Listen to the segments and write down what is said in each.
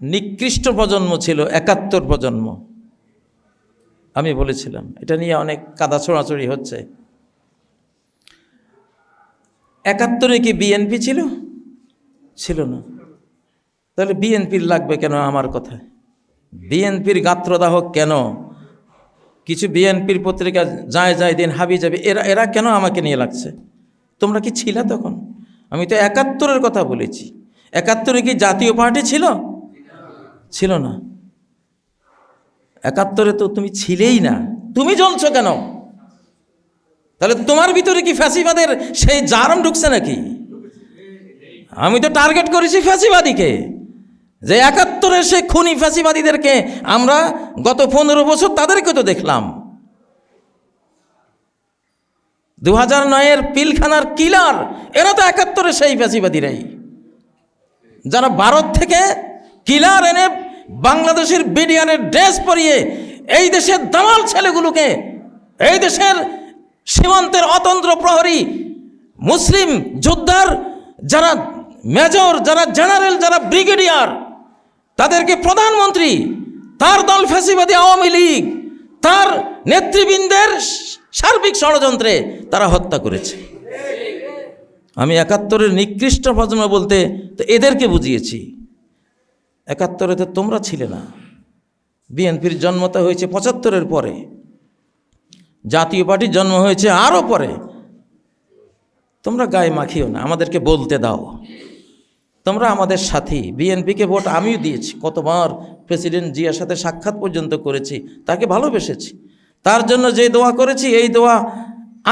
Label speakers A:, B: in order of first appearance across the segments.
A: নিকৃষ্ট প্রজন্ম ছিল ৭১ প্রজন্ম। আমি বলেছিলাম, এটা নিয়ে অনেক কাদা ছোড়াছড়ি হচ্ছে। ৭১ কি বিএনপি ছিল? ছিল না। তাহলে বিএনপির লাগবে কেন আমার কথায়? বিএনপির গাত্রদাহ কেন? কিছু বিএনপির পত্রিকা যায় দিন হাবি যাবে, এরা কেন আমাকে নিয়ে লাগছে? তোমরা কি ছিলা তখন? আমি তো ৭১ কথা বলেছি। ৭১ কি জাতীয় পার্টি ছিল? ছিল না। ৭১ তো তুমি ছিলেই না, তুমি জ্বলছো কেন? তাহলে তোমার ভিতরে কি ফ্যাসিবাদের সেই জারম ঢুকছে নাকি? আমি তো টার্গেট করেছি ফ্যাসিবাদীকে, যে ৭১ সে খুনি ফ্যাসিবাদীদেরকে আমরা গত ১৫ বছর তাদেরকে তো দেখলাম। ২০০৯ পিলখানার কিলার, এরা তো ৭১ সেই ফ্যাসিবাদীরাই, যারা ভারত থেকে কিলার এনে বাংলাদেশের বিডিআরের ড্রেস পরিয়ে এই দেশের দামাল ছেলেগুলোকে, এই দেশের সীমান্তের অতন্ত্র প্রহরী মুসলিম যোদ্ধার যারা মেজর, যারা জেনারেল, যারা ব্রিগেডিয়ার, তাদেরকে প্রধানমন্ত্রী, তার দল ফ্যাসিবাদী আওয়ামী লীগ, তার নেতৃবৃন্দের সার্বিক ষড়যন্ত্রে তারা হত্যা করেছে। আমি ৭১ নিকৃষ্ট প্রজন্ম বলতে তো এদেরকে বুঝিয়েছি। ৭১ তো তোমরা ছিলে না। বিএনপির জন্মটা হয়েছে ৭৫ পরে, জাতীয় পার্টির জন্ম হয়েছে আরও পরে। তোমরা গায়ে মাখিও না, আমাদেরকে বলতে দাও। তোমরা আমাদের সাথী। বিএনপিকে ভোট আমিও দিয়েছি, কতবার প্রেসিডেন্ট জিয়ার সাথে সাক্ষাৎ পর্যন্ত করেছি, তাকে ভালোবেসেছি। তার জন্য যে দোয়া করেছি, এই দোয়া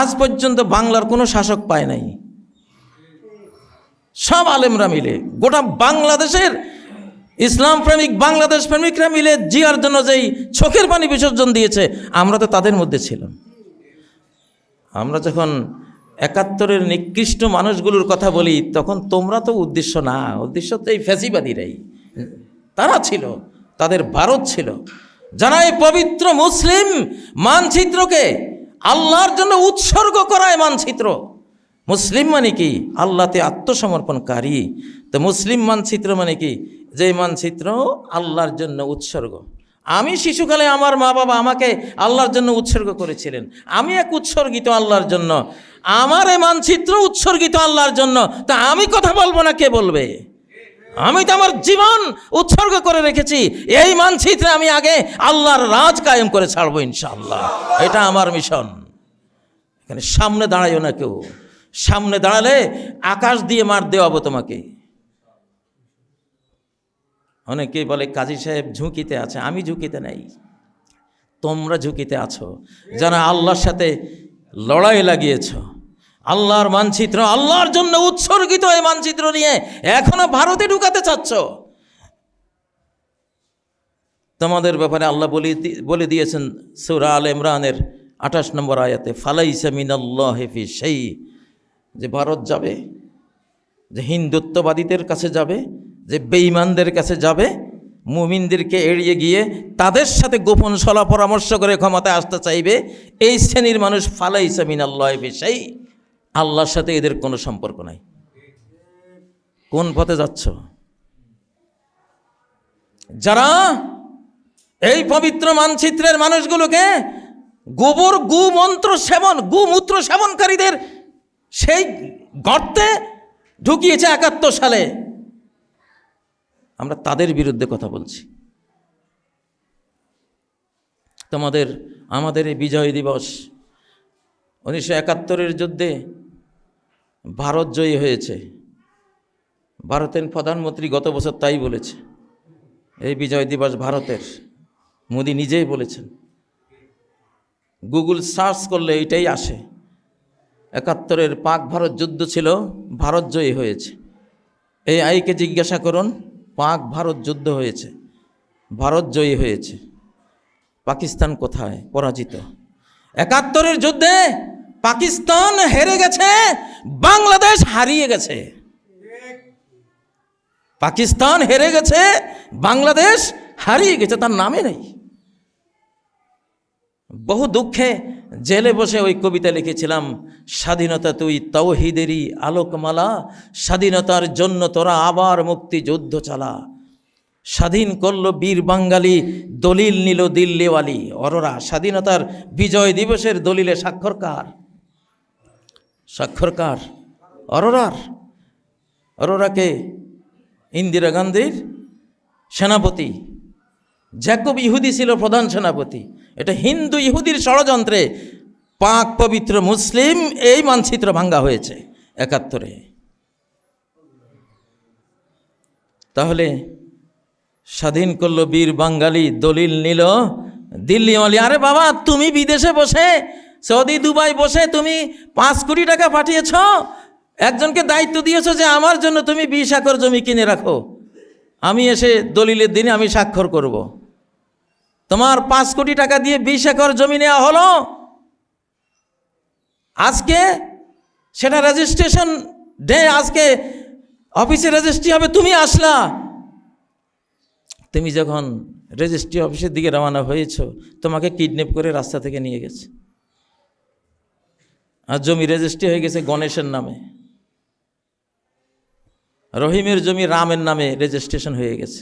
A: আজ পর্যন্ত বাংলার কোনো শাসক পায় নাই। সব আলেমরা মিলে, গোটা বাংলাদেশের ইসলাম প্রেমিক, বাংলাদেশ প্রেমিকরা মিলে জিয়ার জন্য যেই চোখের পানি বিসর্জন দিয়েছে, আমরা তো তাদের মধ্যে ছিলাম। আমরা যখন ৭১ নিকৃষ্ট মানুষগুলোর কথা বলি, তখন তোমরা তো উদ্দেশ্য না, উদ্দেশ্য তো এই ফ্যাসিবাদীরাই। তারা ছিল, তাদের ভারত ছিল, যারা এই পবিত্র মুসলিম মানচিত্রকে আল্লাহর জন্য উৎসর্গ করায় মানচিত্র। মুসলিম মানে কি? আল্লাহতে আত্মসমর্পণকারী। তো মুসলিম মানচিত্র মানে কি? যে মানচিত্র আল্লাহর জন্য উৎসর্গ। আমি শিশুকালে আমার মা বাবা আমাকে আল্লাহর জন্য উৎসর্গ করেছিলেন, আমি এক উৎসর্গিত আল্লাহর জন্য। আমার এই মানচিত্র উৎসর্গিত আল্লাহর জন্য, তা আমি কথা বলবো না, কে বলবে? আমি তো আমার জীবন উৎসর্গ করে রেখেছি এই মানচিত্রে। আমি আগে আল্লাহর রাজ কায়েম করে ছাড়বো ইনশাআল্লাহ, এটা আমার মিশন। এখানে সামনে দাঁড়াইও না কেউ, সামনে দাঁড়ালে আকাশ দিয়ে মার দেওয়াবো তোমাকে। অনেকেই বলে কাজী সাহেব ঝুঁকিতে আছে, আমি ঝুঁকিতে নাই, তোমরা ঝুঁকিতে আছো, যারা আল্লাহর সাথে লড়াই লাগিয়েছ। আল্লাহর মানচিত্র, আল্লাহর জন্য উৎসর্গিত এই মানচিত্র নিয়ে এখনো ভারতে ঢুকাতে চাচ্ছ। তোমাদের ব্যাপারে আল্লাহ বলে দিয়েছেন সূরা আলে ইমরানের ২৮ নম্বর আয়াতে, ফালাইসা মিনাল্লাহি ফি শাই, যে ভারত যাবে, যে হিন্দুত্ববাদীদের কাছে যাবে, যে বেঈমানদের কাছে যাবে, মুমিনদেরকে এড়িয়ে গিয়ে তাদের সাথে গোপন সলা পরামর্শ করে ক্ষমতায় আসতে চাইবে, এই শ্রেণীর মানুষ ফালাইসা মিনাল্লাহি ফি শাই, আল্লাহর সাথে এদের কোনো সম্পর্ক নাই। কোন পথে যাচ্ছ? যারা এই পবিত্র মানচিত্রের মানুষগুলোকে গোবর গুমন্ত্র সেবন, গুমূত্র সেবনকারীদের সেই গর্তে ঢুকিয়েছে ৭১ সালে, আমরা তাদের বিরুদ্ধে কথা বলছি। আমাদের এই বিজয় দিবস, ১৯৭১ যুদ্ধে ভারত জয়ী হয়েছে। ভারতের প্রধানমন্ত্রী গত বছর তাই বলেছে, এই বিজয় দিবস ভারতের। মোদি নিজেই বলেছেন, গুগল সার্চ করলে এইটাই আসে। ৭১ পাক ভারত যুদ্ধ ছিল, ভারত জয়ী হয়েছে। এই আইকে জিজ্ঞাসা করুন, পাক ভারত যুদ্ধ হয়েছে, ভারত জয়ী হয়েছে। পাকিস্তান কোথায়? পরাজিত। ৭১ যুদ্ধে পাকিস্তান হেরে গেছে, বাংলাদেশ হারিয়ে গেছে। পাকিস্তান হেরে গেছে, বাংলাদেশ হারিয়ে গেছে, তার নামে নেই। বহু দুঃখে জেলে বসে ওই কবিতা লিখেছিলাম, স্বাধীনতা তুই তাওহীদেরই আলোকমালা, স্বাধীনতার জন্য তোরা আবার মুক্তি যুদ্ধ চালা। স্বাধীন করল বীর বাঙালি, দলিল নিল দিল্লিওয়ালি। অরোরা স্বাধীনতার বিজয় দিবসের দলিলে স্বাক্ষরকার? স্বাক্ষরকার অরোরার। অরোরাকে ইন্দিরা গান্ধীর সেনাপতি, জ্যাকব ইহুদি ছিল প্রধান সেনাপতি। এটা হিন্দু ইহুদির ষড়যন্ত্রে পাক পবিত্র মুসলিম এই মানচিত্র ভাঙ্গা হয়েছে 71-এ। তাহলে স্বাধীন করলো বীর বাঙালি, দলিল নিল দিল্লিওয়ালি। আরে বাবা, তুমি বিদেশে বসে, সৌদি দুবাই বসে তুমি 5 কোটি টাকা পাঠিয়েছ, একজনকে দায়িত্ব দিয়েছো যে আমার জন্য তুমি 20 একর জমি কিনে রাখো, আমি এসে দলিলের দিনে আমি স্বাক্ষর করব। তোমার 5 কোটি টাকা দিয়ে 20 একর জমি নেওয়া হলো। আজকে সেটা রেজিস্ট্রেশন ডে, আজকে অফিসে রেজিস্ট্রি হবে, তুমি আসলা। তুমি যখন রেজিস্ট্রি অফিসের দিকে রওনা হয়েছো, তোমাকে কিডন্যাপ করে রাস্তা থেকে নিয়ে গেছে, আর জমি রেজিস্ট্রি হয়ে গেছে গণেশের নামে। রহিমের জমি রামের নামে রেজিস্ট্রেশন হয়ে গেছে।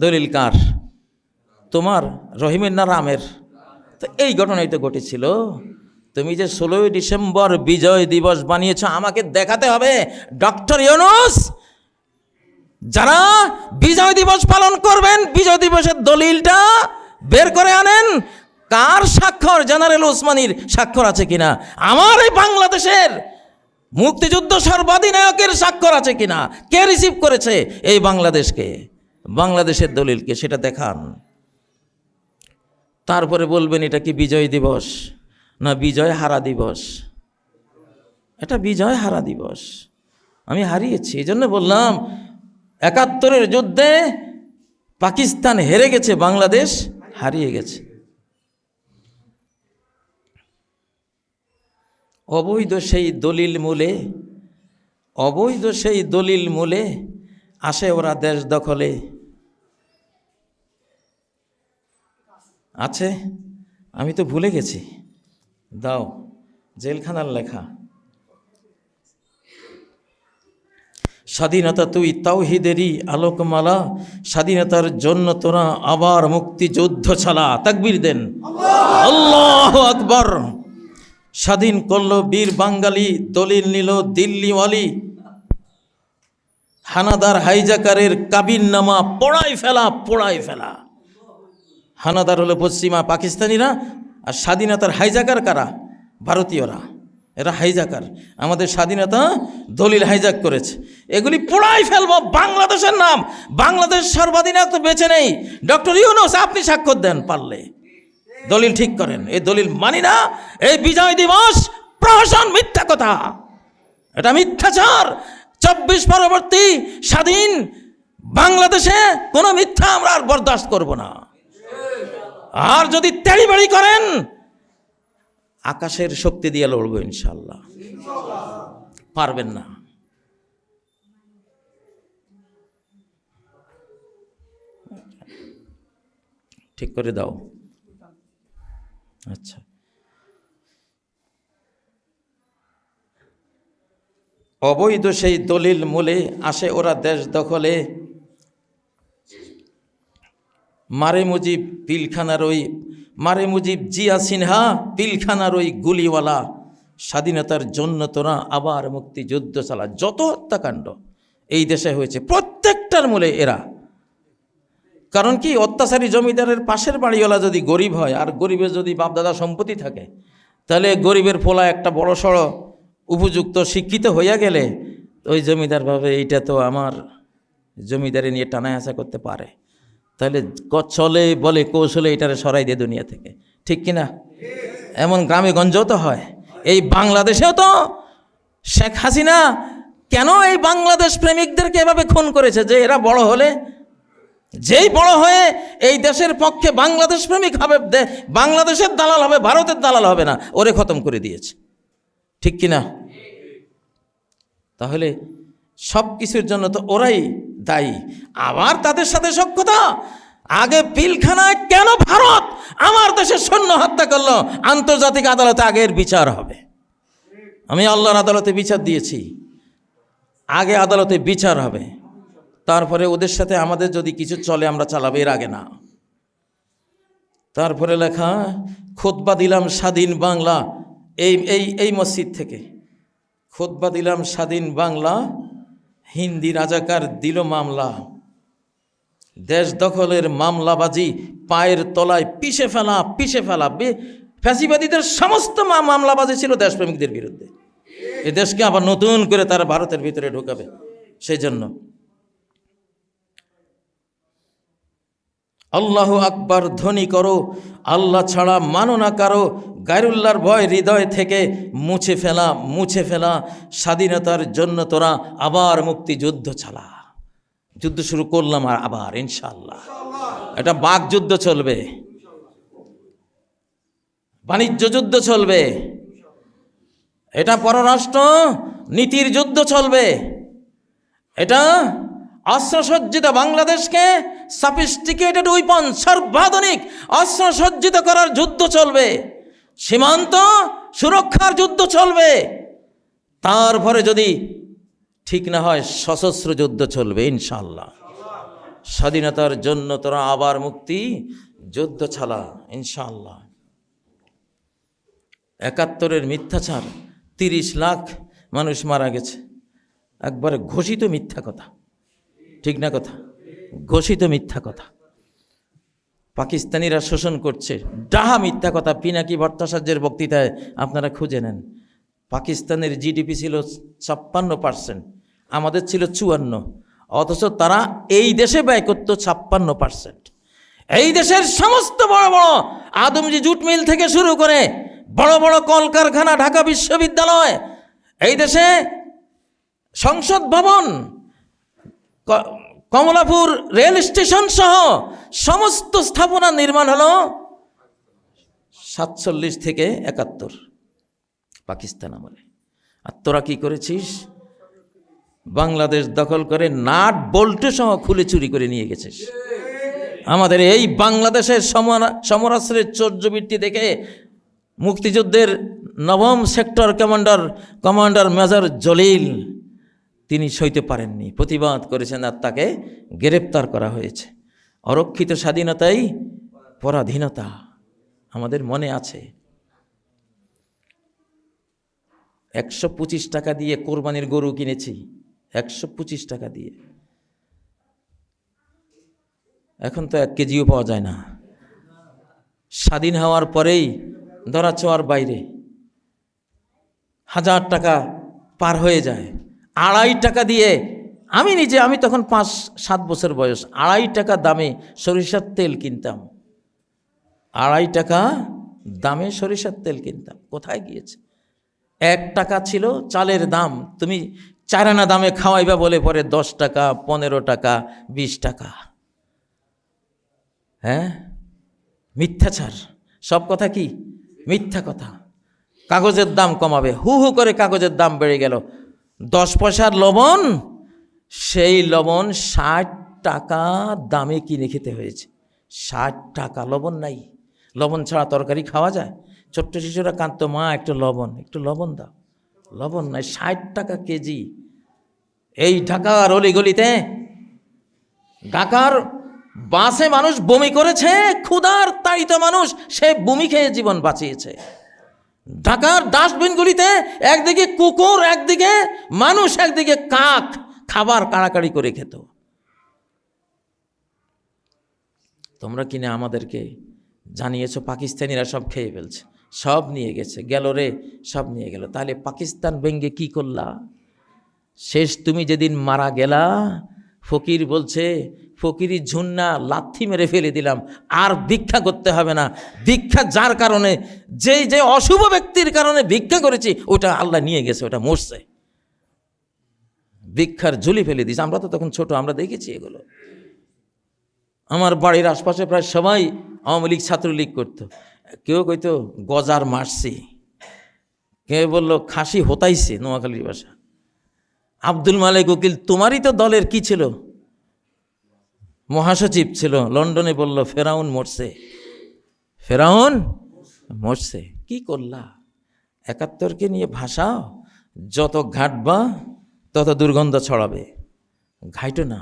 A: দলিল কার? তোমার, রহিমের না রামের? তো এই ঘটনাই তো ঘটেছিল। তুমি যে 16ই ডিসেম্বর বিজয় দিবস বানিয়েছ, আমাকে দেখাতে হবে ডক্টর ইউনূস, যারা বিজয় দিবস পালন করবেন বিজয় দিবসের দলিলটা বের করে আনেন। কার স্বাক্ষর? জেনারেল ওসমানীর স্বাক্ষর আছে কিনা? আমার এই বাংলাদেশের মুক্তিযুদ্ধ সর্বাধিনায়কের স্বাক্ষর আছে কিনা? কে রিসিভ করেছে এই বাংলাদেশকে, বাংলাদেশের দলিলকে, সেটা দেখান। তারপরে বলবেন এটা কি বিজয় দিবস না বিজয় হারা দিবস? এটা বিজয় হারা দিবস। আমি হারিয়েছি, এই জন্য বললাম 71-এর যুদ্ধে পাকিস্তান হেরে গেছে, বাংলাদেশ হারিয়ে গেছে। অবৈধ সেই দলিল মূলে, অবৈধ সেই দলিল মূলে আসে ওরা দেশ দখলে। আছে, আমি তো ভুলে গেছি, দাও, জেলখানার লেখা। স্বাধীনতা তুই তাওহীদেরই আলোকমালা, স্বাধীনতার জন্য তোরা আবার মুক্তিযুদ্ধ চালা। তাকবীর দেন, আল্লাহু আকবার। স্বাধীন করলো বীর বাঙালি, দলিল নিল দিল্লিওয়ালি। হানাদার হাইজাকারের কাবিননামা পোড়াই ফেলা, পোড়াই ফেলা। হানাদার হলো পশ্চিমা পাকিস্তানিরা, আর স্বাধীনতার হাইজাকার কারা? ভারতীয়রা। এরা হাইজাকার, আমাদের স্বাধীনতা দলিল হাইজাক করেছে। এগুলি পোড়াই ফেলবো। বাংলাদেশের নাম, বাংলাদেশ সর্বাধিনায়ক তো বেঁচে নেই। ডক্টর ইউনূস, আপনি স্বাক্ষর দেন, পারলে দলিল ঠিক করেন। এই দলিল মানি না। এই বিজয় দিবস প্রহসন, মিথ্যা কথা, এটা মিথ্যাচার। 24 পরবর্তী স্বাধীন বাংলাদেশে কোনো মিথ্যা আমরা আর বরদাস্ত করব না। আর যদি তেড়িবেড়ি করেন, আকাশের শক্তি দিয়ে লড়বো ইনশাল্লাহ। পারবেন না। ঠিক করে দাও। আচ্ছা, অবৈধ সেই দলিল মূলে আসে ওরা দেশ দখলে। মারে মুজিব পিলখানার ওই, মারে মুজিব জিয়া সিনহা পিলখানার ওই গুলিওয়ালা, স্বাধীনতার জন্য তোরা আবার মুক্তিযুদ্ধ চালা। যত হত্যাকাণ্ড এই দেশে হয়েছে প্রত্যেকটার মূলে এরা। কারণ কি, অত্যাচারী জমিদারের পাশের বাড়িওয়ালা যদি গরিব হয়, আর গরিবের যদি বাপদাদা সম্পত্তি থাকে, তাহলে গরিবের পোলা একটা বড় সড়ো উপযুক্ত শিক্ষিত হইয়া গেলে ওই জমিদার ভাবে এইটা তো আমার জমিদারি নিয়ে টানা হাসা করতে পারে, তাহলে চলে বলে কৌশলে এটারে সরাই দিয়ে দুনিয়া থেকে। ঠিক কিনা? এমন গ্রামে গঞ্জেও তো হয়। এই বাংলাদেশেও তো শেখ হাসিনা কেন এই বাংলাদেশ প্রেমিকদেরকে এভাবে খুন করেছে, যে এরা বড় হলে, যেই বড় হয়ে এই দেশের পক্ষে বাংলাদেশ প্রেমিক হবে, বাংলাদেশের দালাল হবে, ভারতের দালাল হবে না, ওরে খতম করে দিয়েছে। ঠিক কিনা? তাহলে সব কিছুর জন্য তো ওরাই দায়ী। আবার তাদের সাথে সখ্যতা। আগে পিলখানায় কেন ভারত আমার দেশের সৈন্য হত্যা করলো, আন্তর্জাতিক আদালতে আগের বিচার হবে। আমি আল্লাহর আদালতে বিচার দিয়েছি, আগে আদালতে বিচার হবে। তারপরে ওদের সাথে আমাদের যদি কিছু চলে আমরা চালাবো, এর আগে না। তারপরে লেখা, খুতবা দিলাম স্বাধীন বাংলা, এই মসজিদ থেকে খুতবা দিলাম স্বাধীন বাংলা, হিন্দি রাজাকার দিল মামলা, দেশ দখলের মামলাবাজি পায়ের তলায় পিষে ফেলা। ফ্যাসিবাদীদের সমস্ত মামলাবাজি ছিল দেশপ্রেমিকদের বিরুদ্ধে। এ দেশকে আবার নতুন করে তারা ভারতের ভিতরে ঢোকাবে। সেই জন্য আল্লাহু আকবার ধ্বনি করো, আল্লাহ ছাড়া মানো না কারো, গায়রুল্লাহর ভয় হৃদয় থেকে মুছে ফেলা। স্বাধীনতার জন্য তোরা আবার মুক্তিযুদ্ধ চালা। যুদ্ধ শুরু করলাম আর আবার ইনশাআল্লাহ। এটা বাক যুদ্ধ চলবে, বাণিজ্য যুদ্ধ চলবে, এটা পররাষ্ট্র নীতির যুদ্ধ চলবে, এটা অস্ত্রসজ্জিত বাংলাদেশকে সফিস্টিকেটেড উইপন, সর্বাধুনিক অস্ত্রসজ্জিত করার যুদ্ধ চলবে, সীমান্ত সুরক্ষার যুদ্ধ চলবে। তারপরে যদি ঠিক না হয় সশস্ত্র যুদ্ধ চলবে ইনশাআল্লাহ। স্বাধীনতার জন্য তোরা আবার মুক্তি যুদ্ধ চালা ইনশাআল্লাহ। ৭১-এর মিথ্যাচার, ৩০ লাখ মানুষ মারা গেছে, একবারে ঘোষিত মিথ্যা কথা, ঠিক না কথা? ঘোষিত মিথ্যা কথা। পাকিস্তানিরা শোষণ করছে, ডাহা মিথ্যা কথা। পিনাকি ভট্টাচার্যের বক্তৃতায় আপনারা খুঁজে নেন। পাকিস্তানের জিডিপি ছিল ৫৬%, আমাদের ছিল ৫৪, অথচ তারা এই দেশে ব্যয় করত ৫৬%। এই দেশের সমস্ত বড় বড় আদমজি জুট মিল থেকে শুরু করে বড় বড় কলকারখানা, ঢাকা বিশ্ববিদ্যালয়, এই দেশে সংসদ ভবন, কমলাপুর রেল স্টেশন সহ সমস্ত স্থাপনা নির্মাণ হলো ৪৭ থেকে ৭১ পাকিস্তান আমলে। আর তোরা কি করেছিস? বাংলাদেশ দখল করে নাট বল্টু সহ খুলে চুরি করে নিয়ে গেছিস। আমাদের এই বাংলাদেশের সমরাস্ত্রের চর্যবৃত্তি দেখে মুক্তিযুদ্ধের ৯ম সেক্টর কমান্ডার মেজর জলিল তিনি সইতে পারেননি, প্রতিবাদ করেছেন আর তাকে গ্রেপ্তার করা হয়েছে। অরক্ষিত স্বাধীনতাই পরাধীনতা আমাদের মনে আছে। ১২৫ টাকা দিয়ে কোরবানির গরু কিনেছি, ১২৫ টাকা দিয়ে। এখন তো ১ কেজিও পাওয়া যায় না। স্বাধীন হওয়ার পরেই ধরা ছোঁয়ার বাইরে ১০০০ টাকা পার হয়ে যায়। ২.৫ টাকা দিয়ে আমি তখন ৫-৭ বছর বয়স, ২.৫ টাকা দামে সরিষার তেল কিনতাম। ২.৫ টাকা দামে সরিষার তেল কিনতাম। কোথায় গিয়েছে? ১ টাকা ছিল চালের দাম, তুমি ৪ আনা দামে খাওয়াইবা বলে পরে ১০ টাকা, ১৫ টাকা, ২০ টাকা। হ্যাঁ, মিথ্যাচার, সব কথা কি মিথ্যা কথা। কাগজের দাম কমাবে, হু হু করে কাগজের দাম বেড়ে গেল। 10 পয়সার লবণ, সেই লবণ ৬০ টাকা দামে কিনে খেতে হয়েছে। ৬০ টাকা, লবণ নাই। লবণ ছাড়া তরকারি খাওয়া যায়? ছোট্ট শিশুরা কাঁদতো, মা একটু লবণ দাও। লবণ নাই, ৬০ টাকা কেজি। এই ঢাকার অলিগলিতে, ঢাকার বাসে মানুষ বমি করেছে, ক্ষুধার তাড়িত মানুষ সে বমি খেয়ে জীবন বাঁচিয়েছে। ঢাকার ডাস্টবিনগুলিতে একদিকে কুকুর, একদিকে মানুষ, একদিকে কাক খাবার কাড়াকাড়ি করে খেত। তোমরা কিনে আমাদেরকে জানিয়েছো পাকিস্তানিরা সব খেয়ে ফেলছে, সব নিয়ে গেছে, গেল রে, সব নিয়ে গেল। তাহলে পাকিস্তান ভেঙ্গে কি করলা? শেষ তুমি যেদিন মারা গেলা, ফকির বলছে, ফকিরি ঝুন্না লাথি মেরে ফেলে দিলাম, আর ভিক্ষা করতে হবে না। ভিক্ষা যার কারণে, যে অশুভ ব্যক্তির কারণে ভিক্ষা করেছি, ওটা আল্লাহ নিয়ে গেছে, ওটা মরছে। ভিক্ষার ঝুলি ফেলে দিয়েছে। আমরা তো তখন ছোট, আমরা দেখেছি এগুলো। আমার বাড়ির আশপাশে প্রায় সবাই আওয়ামী লীগ, ছাত্রলীগ করতো। কেউ কইতো গজার মারছি, কেউ বললো খাসি হতাইছে, নোয়াখালীর ভাষা। আব্দুল মালিক উকিল, তোমারই তো দলের কি ছিল, মহাসচিব ছিল, লন্ডনে বলল ফেরাউন মরছে। কি করলা? ৭১কে নিয়ে ভাষাও, যত ঘাটবা তত দুর্গন্ধ ছড়াবে। ঘাইটো না,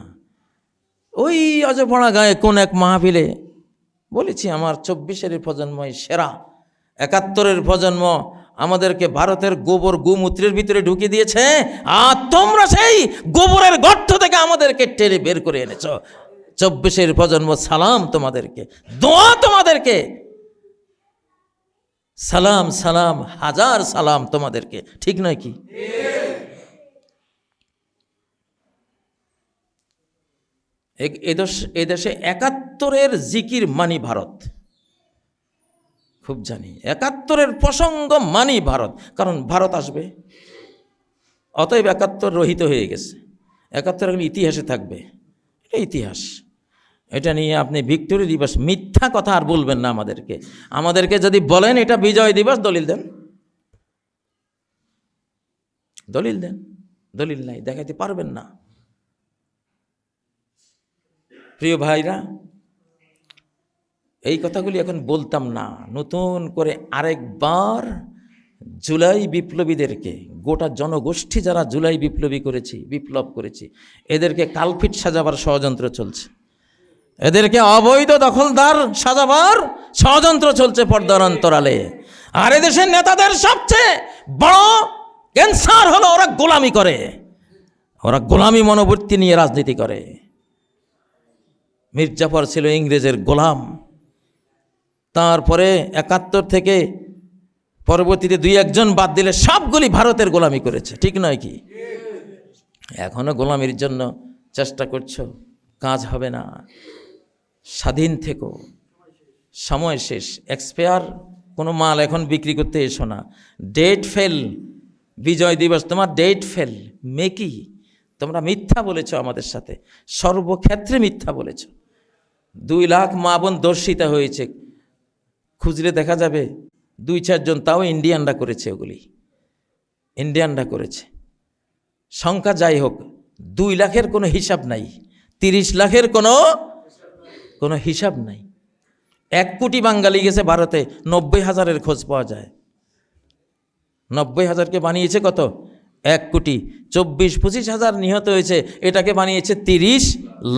A: ওই অজপড়া গায়ে কোন এক মাহফিলে বলেছি, আমার 24-এর প্রজন্মই সেরা, 71-এর প্রজন্ম আমাদেরকে ভারতের গোবর গোমূত্রের ভিতরে ঢুকিয়ে দিয়েছে, আর তোমরা সেই গোবরের গর্ত থেকে আমাদেরকে টেনে বের করে এনেছ। 24-এর প্রজন্ম সালাম তোমাদেরকে, দোয়া তোমাদেরকে, সালাম সালাম হাজার সালাম তোমাদেরকে, ঠিক নয় কি? এদেশে 71-এর জিকির মানি ভারত, খুব জানি 71-এর প্রসঙ্গ মানি ভারত, কারণ ভারত আসবে, অতএব 71 রহিত হয়ে গেছে। 71 এখন ইতিহাসে থাকবে, এটা ইতিহাস। এটা নিয়ে আপনি ভিক্টোরি দিবস, মিথ্যা কথা আর বলবেন না আমাদেরকে যদি বলেন এটা বিজয় দিবস, দলিল দেন, দলিল দেন। দলিল নাই, দেখাইতে পারবেন না। প্রিয় ভাইরা, এই কথাগুলি এখন বলতাম না, নতুন করে আরেকবার জুলাই বিপ্লবীদেরকে, গোটা জনগোষ্ঠী যারা জুলাই বিপ্লব করেছি, এদেরকে কালপিট সাজাবার ষড়যন্ত্র চলছে, এদেরকে অবৈধ দখলদার সাজাবার ষড়যন্ত্র চলছে পর্দার অন্তরালে। আর এদেশের নেতাদের সবচেয়ে বড় ক্যান্সার হলো ওরা গোলামি করে, ওরা গোলামি মনোবৃত্তি নিয়ে রাজনীতি করে। মীর জাফর ছিল ইংরেজের গোলাম, তারপরে 71 থেকে পরবর্তীতে 2-1 বাদ দিলে সবগুলি ভারতের গোলামি করেছে, ঠিক নয় কি? এখনো গোলামির জন্য চেষ্টা করছো, কাজ হবে না। স্বাধীন থেকো, সময় শেষ, এক্সপায়ার কোনো মাল এখন বিক্রি করতে এসো না। ডেট ফেল, বিজয় দিবস তোমার ডেট ফেল। মেকি তোমরা মিথ্যা বলেছ আমাদের সাথে, সর্বক্ষেত্রে মিথ্যা বলেছ। 2 লাখ মা বোন দর্শিতা হয়েছে, খুঁজলে দেখা যাবে 2-4 জন, তাও ইন্ডিয়ানরা করেছে, ওগুলি ইন্ডিয়ানরা করেছে। সংখ্যা যাই হোক, 2 লাখের কোনো হিসাব নাই, 30 লাখের কোনো হিসাব নাই। 1 কোটি বাঙালি গেছে ভারতে, 90,000-এর খোঁজ পাওয়া যায়। 90,000-কে বানিয়েছে কত? 1 কোটি। 24-25 হাজার নিহত হয়েছে, এটাকে বানিয়েছে 30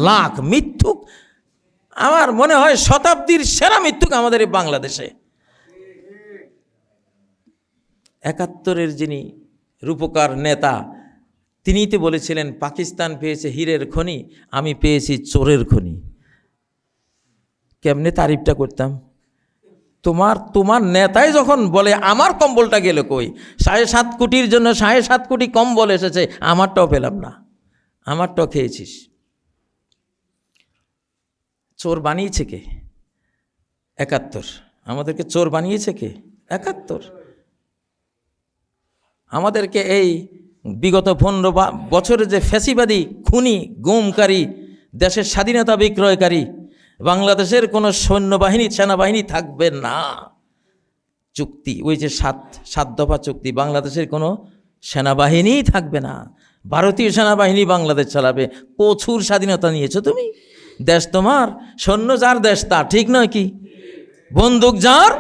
A: লাখ। মিথ্যুক, আমার মনে হয় শতাব্দীর সেরা মিথ্যুক আমাদের এই বাংলাদেশে। 71-এর যিনি রূপকার নেতা, তিনিই তো বলেছিলেন পাকিস্তান পেয়েছে হীরের খনি, আমি পেয়েছি চোরের খনি। কেমনে তারিফটা করতাম। তোমার নেতাই যখন বলে আমার কম্বলটা গেল কই, 7.5 কোটির জন্য 7.5 কোটি কম্বল এসেছে, আমারটাও পেলাম না, আমারটাও খেয়েছিস। চোর বানিয়েছে কে? 71। আমাদেরকে চোর বানিয়েছে কে? 71। আমাদেরকে এই বিগত 15 বছরে যে ফ্যাসিবাদী, খুনি, গুমকারী, দেশের স্বাধীনতা বিক্রয়কারী, বাংলাদেশের কোনো সৈন্যবাহিনী, সেনাবাহিনী থাকবে না। চুক্তি, ওই যে 7 দফা চুক্তি, বাংলাদেশের কোনো সেনাবাহিনীই থাকবে না, ভারতীয় সেনাবাহিনী বাংলাদেশ চালাবে। প্রচুর স্বাধীনতা নিয়েছো তুমি, দেশ তোমার, সৈন্য যার দেশ তার, ঠিক নয় কি? বন্দুক যার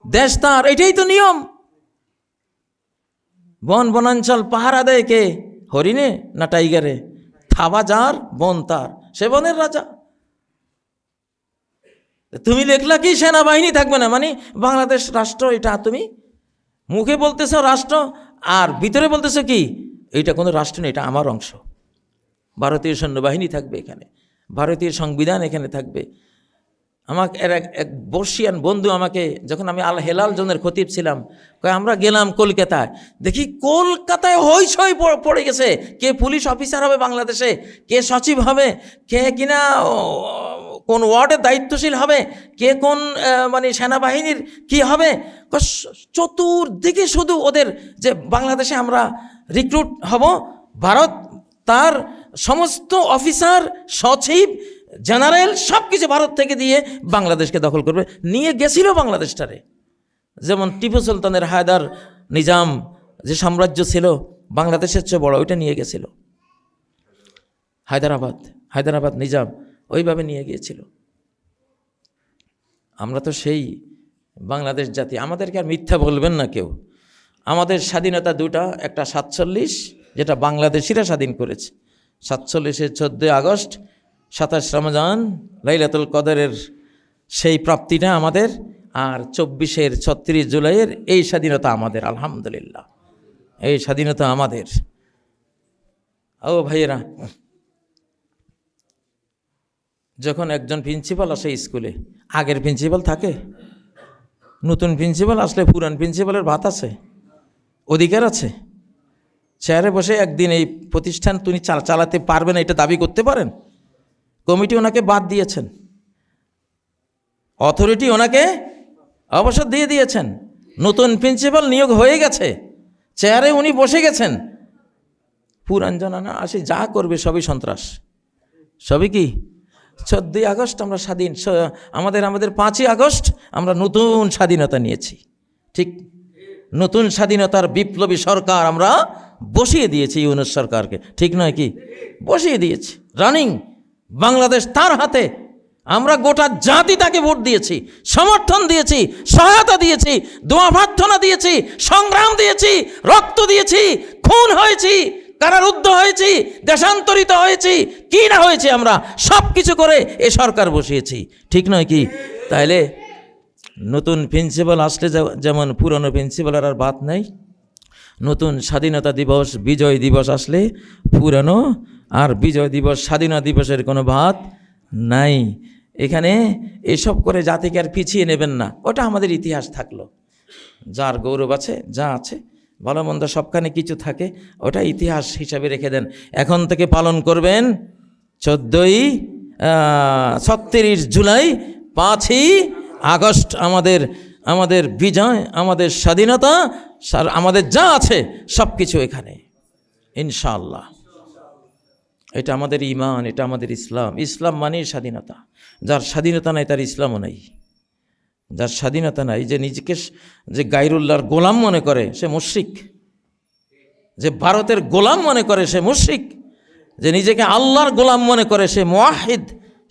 A: দেশ তার, এটাই তো নিয়ম। বন বনাঞ্চল পাহারা দেয় কে? হরিণে না টাইগারে? থাবা যার, বন তার, সে বনের রাজা। তুমি লেখলা কি সেনাবাহিনী থাকবে না, মানে বাংলাদেশ রাষ্ট্র, এটা তুমি মুখে বলতেছ রাষ্ট্র, আর ভিতরে বলতেছ কি এইটা কোনো রাষ্ট্র নেই, এটা আমার অংশ। ভারতীয় সৈন্যবাহিনী থাকবে এখানে, ভারতীয় সংবিধান এখানে থাকবে। আমাকে এক বর্ষিয়ান বন্ধু আমাকে, যখন আমি আল হেলাল জোনের খতিব ছিলাম, আমরা গেলাম কলকাতায়, দেখি কলকাতায় হইচই পড়ে গেছে, কে পুলিশ অফিসার হবে বাংলাদেশে, কে সচিব হবে, কে কিনা কোন ওয়ার্ডের দায়িত্বশীল হবে, কে কোন মানে সেনাবাহিনীর কি হবে। চতুর্দিকে শুধু ওদের যে বাংলাদেশে আমরা রিক্রুট হব, ভারত তার সমস্ত অফিসার, সচিব, জেনারেল সব কিছু ভারত থেকে দিয়ে বাংলাদেশকে দখল করবে। নিয়ে গেছিল বাংলাদেশটারে, যেমন টিপু সুলতানের হায়দার নিজাম যে সাম্রাজ্য ছিল বাংলাদেশের চেয়ে বড়, ওইটা নিয়ে গেছিল। হায়দ্রাবাদ নিজাম ওইভাবে নিয়ে গিয়েছিল। আমরা তো সেই বাংলাদেশ জাতি, আমাদেরকে আর মিথ্যা বলবেন না কেউ। আমাদের স্বাধীনতা দুটা, একটা 47 যেটা বাংলাদেশিরা স্বাধীন করেছে, 47-এর 14 আগস্ট 27 রমজান লাইলাতুল কদরের সেই প্রাপ্তিটা আমাদের, আর 24-এর 36 জুলাইয়ের এই স্বাধীনতা আমাদের। আলহামদুলিল্লাহ, এই স্বাধীনতা আমাদের। ও ভাইয়েরা, যখন একজন প্রিন্সিপাল আসে স্কুলে, আগের প্রিন্সিপাল থাকে, নতুন প্রিন্সিপাল আসলে পুরান প্রিন্সিপালের ভাত আছে, অধিকার আছে। চেয়ারে বসে একদিন এই প্রতিষ্ঠান তিনি চালাতে পারবেন এটা দাবি করতে পারেন? কমিটি ওনাকে বাদ দিয়েছেন, অথরিটি ওনাকে অবসর দিয়ে দিয়েছেন, নতুন প্রিন্সিপাল নিয়োগ হয়ে গেছে, চেয়ারে উনি বসে গেছেন। পুরান জনানা আসে যা করবে সবই সন্ত্রাস, সবই কি? 14ই আগস্ট আমরা স্বাধীন, আমাদের 5ই আগস্ট আমরা নতুন স্বাধীনতা নিয়েছি। ঠিক, নতুন স্বাধীনতার বিপ্লবী সরকার আমরা বসিয়ে দিয়েছি ইউনূস সরকারকে, ঠিক নয় কি? বসিয়ে দিয়েছি, রানিং বাংলাদেশ তার হাতে। আমরা গোটা জাতি তাকে ভোট দিয়েছি, সমর্থন দিয়েছি, সহায়তা দিয়েছি, দোয়া প্রার্থনা দিয়েছি, সংগ্রাম দিয়েছি, রক্ত দিয়েছি, খুন হয়েছি, কারারুদ্ধ হয়েছি, দেশান্তরিত হয়েছি, কি না হয়েছে আমরা সব কিছু করে এ সরকার বসিয়েছি, ঠিক নয় কি? তাইলে নতুন প্রিন্সিপাল আসলে যেমন পুরনো প্রিন্সিপালের আর বাদ নেই, নতুন স্বাধীনতা দিবস বিজয় দিবস আসলে পুরানো আর বিজয় দিবস স্বাধীনতা দিবসের কোনো ভাত নাই। এখানে এসব করে জাতিকে আর পিছিয়ে নেবেন না, ওটা আমাদের ইতিহাস থাকলো। যার গৌরব আছে, যা আছে, ভালো মন্দ সবখানে কিছু থাকে, ওটা ইতিহাস হিসাবে রেখে দেন। এখন থেকে পালন করবেন 36 জুলাই, 5ই আগস্ট আমাদের বিজয়, আমাদের স্বাধীনতা, আমাদের যা আছে সব কিছু এখানে ইনশাআল্লাহ। এটা আমাদের ঈমান, এটা আমাদের ইসলাম। ইসলাম মানেই স্বাধীনতা। যার স্বাধীনতা নাই তার ইসলামও নাই। যার স্বাধীনতা নাই, যে নিজেকে যে গায়রুল্লাহর গোলাম মনে করে সে মুশরিক, যে ভারতের গোলাম মনে করে সে মুশরিক, যে নিজেকে আল্লাহর গোলাম মনে করে সে মুওয়াহিদ,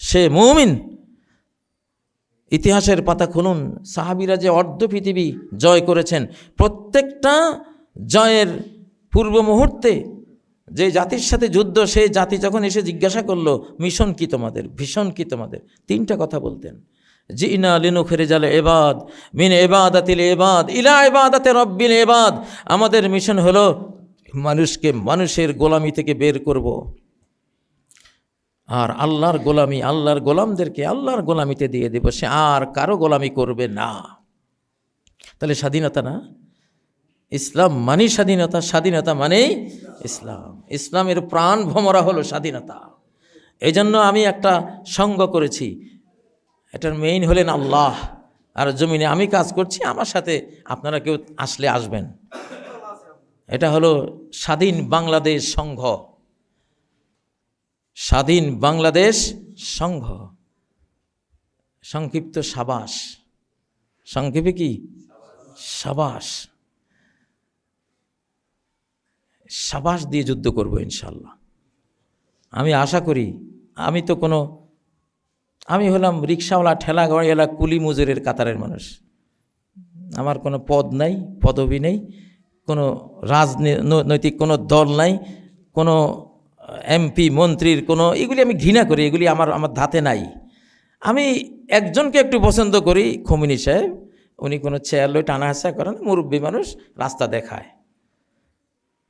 A: সে মুমিন। ইতিহাসের পাতা খুলুন, সাহাবীরা যে অর্ধ পৃথিবী জয় করেছেন, প্রত্যেকটা জয়ের পূর্ব মুহূর্তে যে জাতির সাথে যুদ্ধ, সেই জাতি যখন এসে জিজ্ঞাসা করলো মিশন কি তোমাদের, ভিশন কি তোমাদের, 3টা কথা বলতেন। জিনা লিনুখরিজাল ইবাদ মিন ইবাদাতিল ইবাদ ইলা ইবাদাতি রাব্বিল ইবাদ। আমাদের মিশন হলো মানুষকে মানুষের গোলামি থেকে বের করব, আর আল্লাহর গোলামি, আল্লাহর গোলামদেরকে আল্লাহর গোলামিতে দিয়ে দেব, সে আর কারো গোলামি করবে না। তাহলে স্বাধীনতা না? ইসলাম মানেই স্বাধীনতা, স্বাধীনতা মানেই ইসলাম। ইসলামের প্রাণ ভমরা হলো স্বাধীনতা। এই জন্য আমি একটা সঙ্গ করেছি, এটার মেইন হলেন আল্লাহ, আর জমিনে আমি কাজ করছি, আমার সাথে আপনারা কেউ আসলে আসবেন। এটা হলো স্বাধীন বাংলাদেশ সংঘ, স্বাধীন বাংলাদেশ সংঘ, সংক্ষিপ্ত সাবাস। সংক্ষেপে কি? সাবাস। সাবাস দিয়ে যুদ্ধ করব ইনশাল্লাহ। আমি আশা করি, আমি হলাম রিক্সাওয়ালা, ঠেলা গাড়িওয়ালা, কুলি মজুরের কাতারের মানুষ। আমার কোনো পদ নাই, পদবি নেই, কোনো রাজনৈতিক কোনো দল নাই, কোনো এমপি মন্ত্রীর কোনো, এগুলি আমি ঘৃণা করি, এগুলি আমার ধাতে নাই। আমি একজনকে একটু পছন্দ করি, খমিনি সাহেব। উনি কোনো চেয়ার লই টানা হাসা করেন, মুরব্বী মানুষ, রাস্তা দেখায়।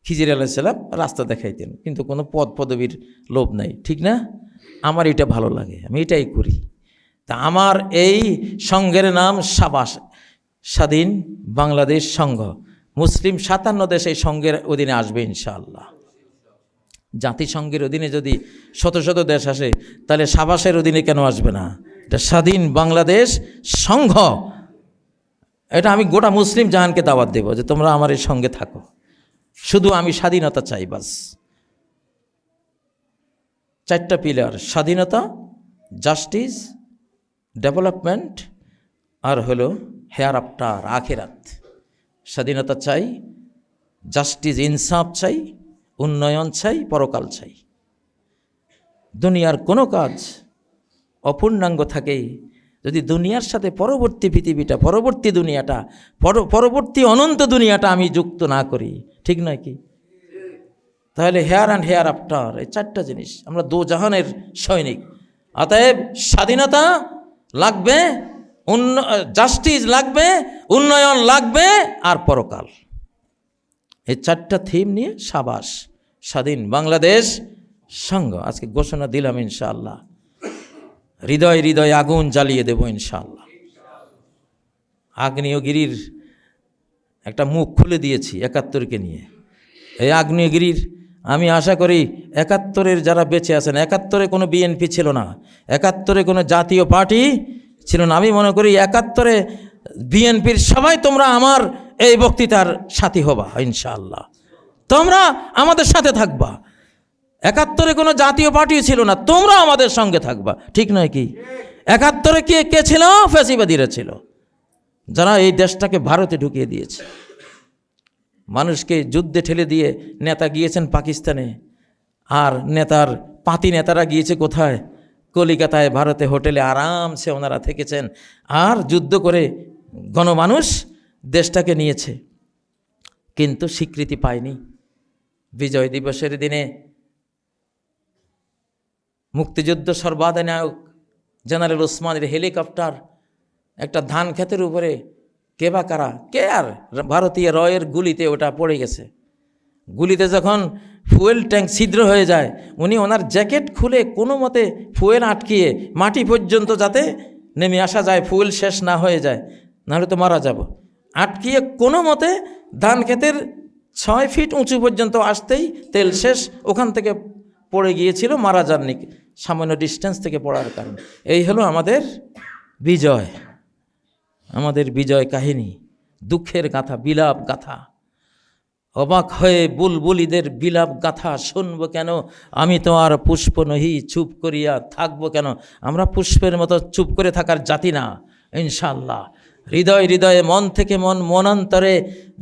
A: খিজির আলাইসাল্লাম রাস্তা দেখাইতেন, কিন্তু কোনো পদ পদবীর লোভ নাই, ঠিক না? আমার এটা ভালো লাগে, আমি এটাই করি। তা আমার এই সংঘের নাম সাবাস, স্বাধীন বাংলাদেশ সংঘ। মুসলিম 57 দেশ এই সংঘের অধীনে আসবে ইনশাআল্লাহ। জাতিসংঘের অধীনে যদি শত শত দেশ আসে, তাহলে সাবাসের অধীনে কেন আসবে না? এটা স্বাধীন বাংলাদেশ সংঘ। এটা আমি গোটা মুসলিম জাহানকে দাওয়াত দেব যে তোমরা আমার এই সঙ্গে থাকো, শুধু আমি স্বাধীনতা চাই, বাস। 4টা পিলার: স্বাধীনতা, জাস্টিস, ডেভেলপমেন্ট, আর হলো হেয়ার আফটার, আখিরাত। স্বাধীনতা চাই, জাস্টিস ইনসাফ চাই, উন্নয়ন চাই, পরকাল চাই। দুনিয়ার কোনো কাজ অপূর্ণাঙ্গ থাকে যদি দুনিয়ার সাথে পরবর্তী পৃথিবীটা, পরবর্তী দুনিয়াটা, পরবর্তী অনন্ত দুনিয়াটা আমি যুক্ত না করি, ঠিক নয় কি? তাহলে হেয়ার অ্যান্ড হেয়ার আফটার, এই 4টা জিনিস। আমরা দোজাহানের সৈনিক, অতএব স্বাধীনতা লাগবে, জাস্টিস লাগবে, উন্নয়ন লাগবে, আর পরকাল। এই চারটা থিম নিয়ে সাবাস স্বাধীন বাংলাদেশ সংঘ আজকে ঘোষণা দিলাম ইনশাআল্লাহ। হৃদয় হৃদয় আগুন জ্বালিয়ে দেব ইনশাআল্লাহ। আগ্নেয়গিরির একটা মুখ খুলে দিয়েছি ৭১কে নিয়ে। এই আগ্নেয়গিরির আমি আশা করি ৭১-এর যারা বেঁচে আছেন, ৭১-এ কোনো বিএনপি ছিল না, ৭১-এ কোনো জাতীয় পার্টি ছিল না। আমি মনে করি ৭১-এ বিএনপির সবাই তোমরা আমার এই বক্তৃতার সাথী হবা ইনশাআল্লাহ, তোমরা আমাদের সাথে থাকবা। ৭১-এ কোনো জাতীয় পার্টিও ছিল না, তোমরা আমাদের সঙ্গে থাকবা, ঠিক নয় কি? ৭১-এ কে ছিল? ফ্যাসিবাদীরা ছিল, যারা এই দেশটাকে ভারতে ঢুকিয়ে দিয়েছে। মানুষকে যুদ্ধে ঠেলে দিয়ে নেতা গিয়েছেন পাকিস্তানে, আর পাতি নেতারা গিয়েছে কোথায়? কলিকাতায়, ভারতে হোটেলে আরামসে ওনারা থেকেছেন, আর যুদ্ধ করে গণমানুষ দেশটাকে নিয়েছে, কিন্তু স্বীকৃতি পায়নি। বিজয় দিবসের দিনে মুক্তিযুদ্ধ সর্বাধিনায়ক জেনারেল ওসমানের হেলিকপ্টার একটা ধান ক্ষেতের উপরে কে বা কারা, কে আর ভারতীয় রয়ের গুলিতে ওটা পড়ে গেছে। গুলিতে যখন ফুয়েল ট্যাঙ্ক ছিদ্র হয়ে যায়, উনি ওনার জ্যাকেট খুলে কোনো মতে ফুয়েল আটকিয়ে মাটি পর্যন্ত যাতে নেমে আসা যায়, ফুয়েল শেষ না হয়ে যায়, নাহলে তো মারা যাব, আটকিয়ে কোনো মতে ধান ক্ষেতের 6 ফিট উঁচু পর্যন্ত আসতেই তেল শেষ, ওখান থেকে পড়ে গিয়েছিল, মারা যাননি, সামান্য ডিস্টেন্স থেকে পড়ার কারণে। এই হলো আমাদের বিজয়, আমাদের বিজয় কাহিনী, দুঃখের গাথা, বিলাপ গাথা। অবাক হয়ে বুলবুলিদের বিলাপ গাথা শুনবো কেন, আমি তো আর পুষ্প নহি, চুপ করিয়া থাকবো কেন। আমরা পুষ্পের মতো চুপ করে থাকার জাতি না ইনশাআল্লাহ। হৃদয় হৃদয়ে, মন থেকে মন, মনান্তরে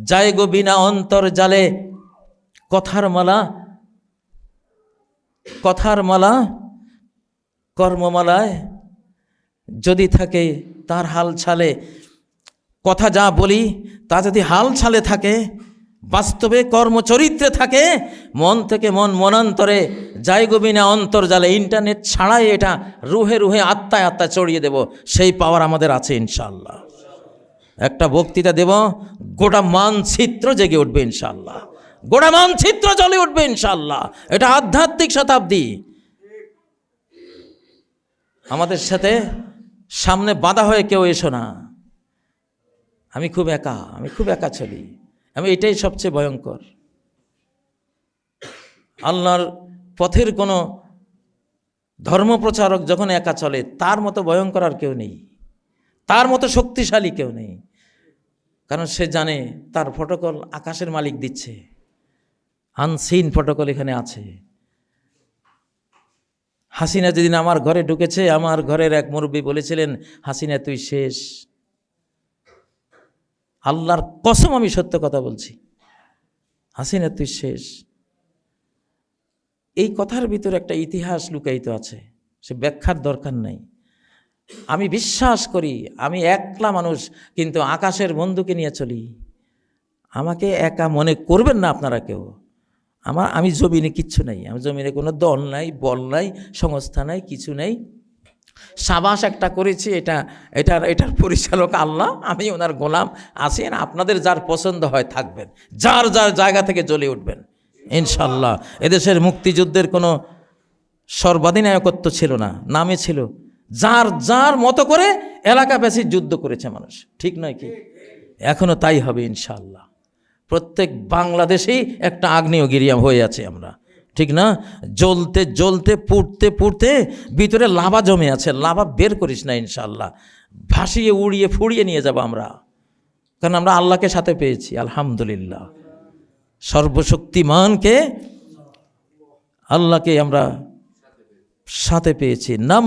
A: যায় গো বিনা অন্তর জালে। কথার মালা কর্মমালায় যদি থাকে তার হাল ছালে। কথা যা বলি তা যদি হাল ছালে থাকে, বাস্তবে কর্মচরিত্রে থাকে, মন থেকে মন, মনান্তরে যায় গো বিনা অন্তর জালে। ইন্টারনেট ছাড়াই এটা রুহে রুহে, আত্মায় আত্মায় চড়িয়ে দেব, সেই পাওয়ার আমাদের আছে ইনশাআল্লাহ। একটা বক্তৃতা দেব, গোটা মানচিত্র জেগে উঠবে ইনশাআল্লাহ, গোটা মানচিত্র জ্বলে উঠবে ইনশাআল্লাহ। এটা আধ্যাত্মিক শতাব্দী। আমাদের সাথে সামনে বাধা হয়ে কেউ এসো না, আমি খুব একা চলি। এটাই সবচেয়ে ভয়ঙ্কর। আল্লাহর পথের কোনো ধর্মপ্রচারক যখন একা চলে, তার মতো ভয়ঙ্কর আর কেউ নেই, তার মতো শক্তিশালী কেউ নেই। কারণ সে জানে তার প্রটোকল আকাশের মালিক দিচ্ছে, আনসিন প্রটোকল এখানে আছে। হাসিনা যেদিন আমার ঘরে ঢুকেছে, আমার ঘরের এক মুরব্বী বলেছিলেন, হাসিনা তুই শেষ। আল্লাহর কসম আমি সত্য কথা বলছি, হাসিনা তুই শেষ। এই কথার ভিতরে একটা ইতিহাস লুকায়িত আছে, সে ব্যাখ্যার দরকার নাই। আমি বিশ্বাস করি আমি একলা মানুষ, কিন্তু আকাশের বন্ধুকে নিয়ে চলি। আমাকে একা মনে করবেন না আপনারা কেউ। আমি জমিনে কিচ্ছু নাই, আমার জমিনে কোনো দল নাই, বল নাই, সংস্থা নাই, কিছু নাই। সাবাস একটা করেছি, এটার পরিচালক আল্লাহ, আমি ওনার গোলাম আছি। আপনাদের যার পছন্দ হয় থাকবেন, যার যার জায়গা থেকে জ্বলে উঠবেন ইনশাল্লাহ। এদেশের মুক্তিযুদ্ধের কোনো সর্বাধিনায়কত্ব ছিল না, নামে ছিল যার যার মতো করে এলাকা বেশি যুদ্ধ করেছে মানুষ, ঠিক নয় কি? এখনো তাই হবে ইনশাল্লাহ। প্রত্যেক বাংলাদেশেই একটা আগ্নেয়গিরি হয়ে আছে আমরা, ঠিক না? জ্বলতে জ্বলতে পুড়তে পুড়তে ভিতরে লাভা জমে আছে, লাভা বের করিস না ইনশাল্লাহ, ভাসিয়ে উড়িয়ে ফুড়িয়ে নিয়ে যাব আমরা। কারণ আমরা আল্লাহকে সাথে পেয়েছি, আলহামদুলিল্লাহ। সর্বশক্তিমানকে, আল্লাহকে আমরা সাথে পেয়েছি। নাম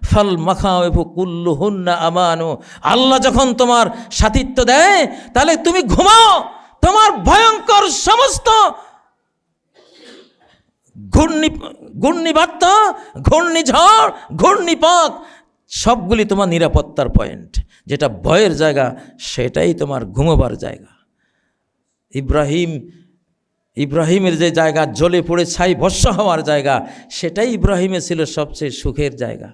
A: ফাল মাখাওয়াবু কুল্লুহুন্না আমানু। আল্লাহ যখন তোমার সাথিত্ব দেয়, তাহলে তুমি ঘুমাও। তোমার ভয়ঙ্কর সমস্ত ঘূর্ণিবার্তা, ঘূর্ণিঝড়, ঘূর্ণিপাক সবগুলি তোমার নিরাপত্তার পয়েন্ট। যেটা ভয়ের জায়গা, সেটাই তোমার ঘুমোবার জায়গা। ইব্রাহিমের যে জায়গা জ্বলে পড়ে ছাই ভস্ম হওয়ার জায়গা, সেটাই ইব্রাহিমের ছিল সবচেয়ে সুখের জায়গা।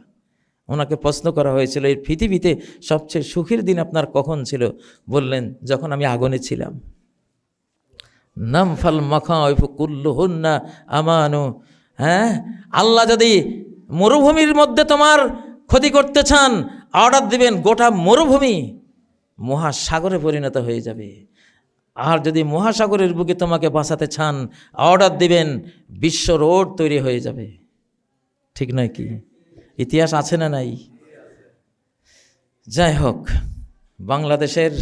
A: ওনাকে প্রশ্ন করা হয়েছিল, এই পৃথিবীতে সবচেয়ে সুখের দিন আপনার কখন ছিল? বললেন, যখন আমি আগুনে ছিলাম। নামফাল মাখাইফু কুল্লুহুন্না আমানু। হ্যাঁ, আল্লাহ যদি মরুভূমির মধ্যে তোমার ক্ষতি করতে চান, অর্ডার দিবেন, গোটা মরুভূমি মহাসাগরে পরিণত হয়ে যাবে। আর যদি মহাসাগরের বুকে তোমাকে বাঁচাতে চান, অর্ডার দিবেন, বিশ্ব রোড তৈরি হয়ে যাবে। ঠিক নয় কি? ইতিহাস আছে না নাই? যাই হোক, বাংলাদেশের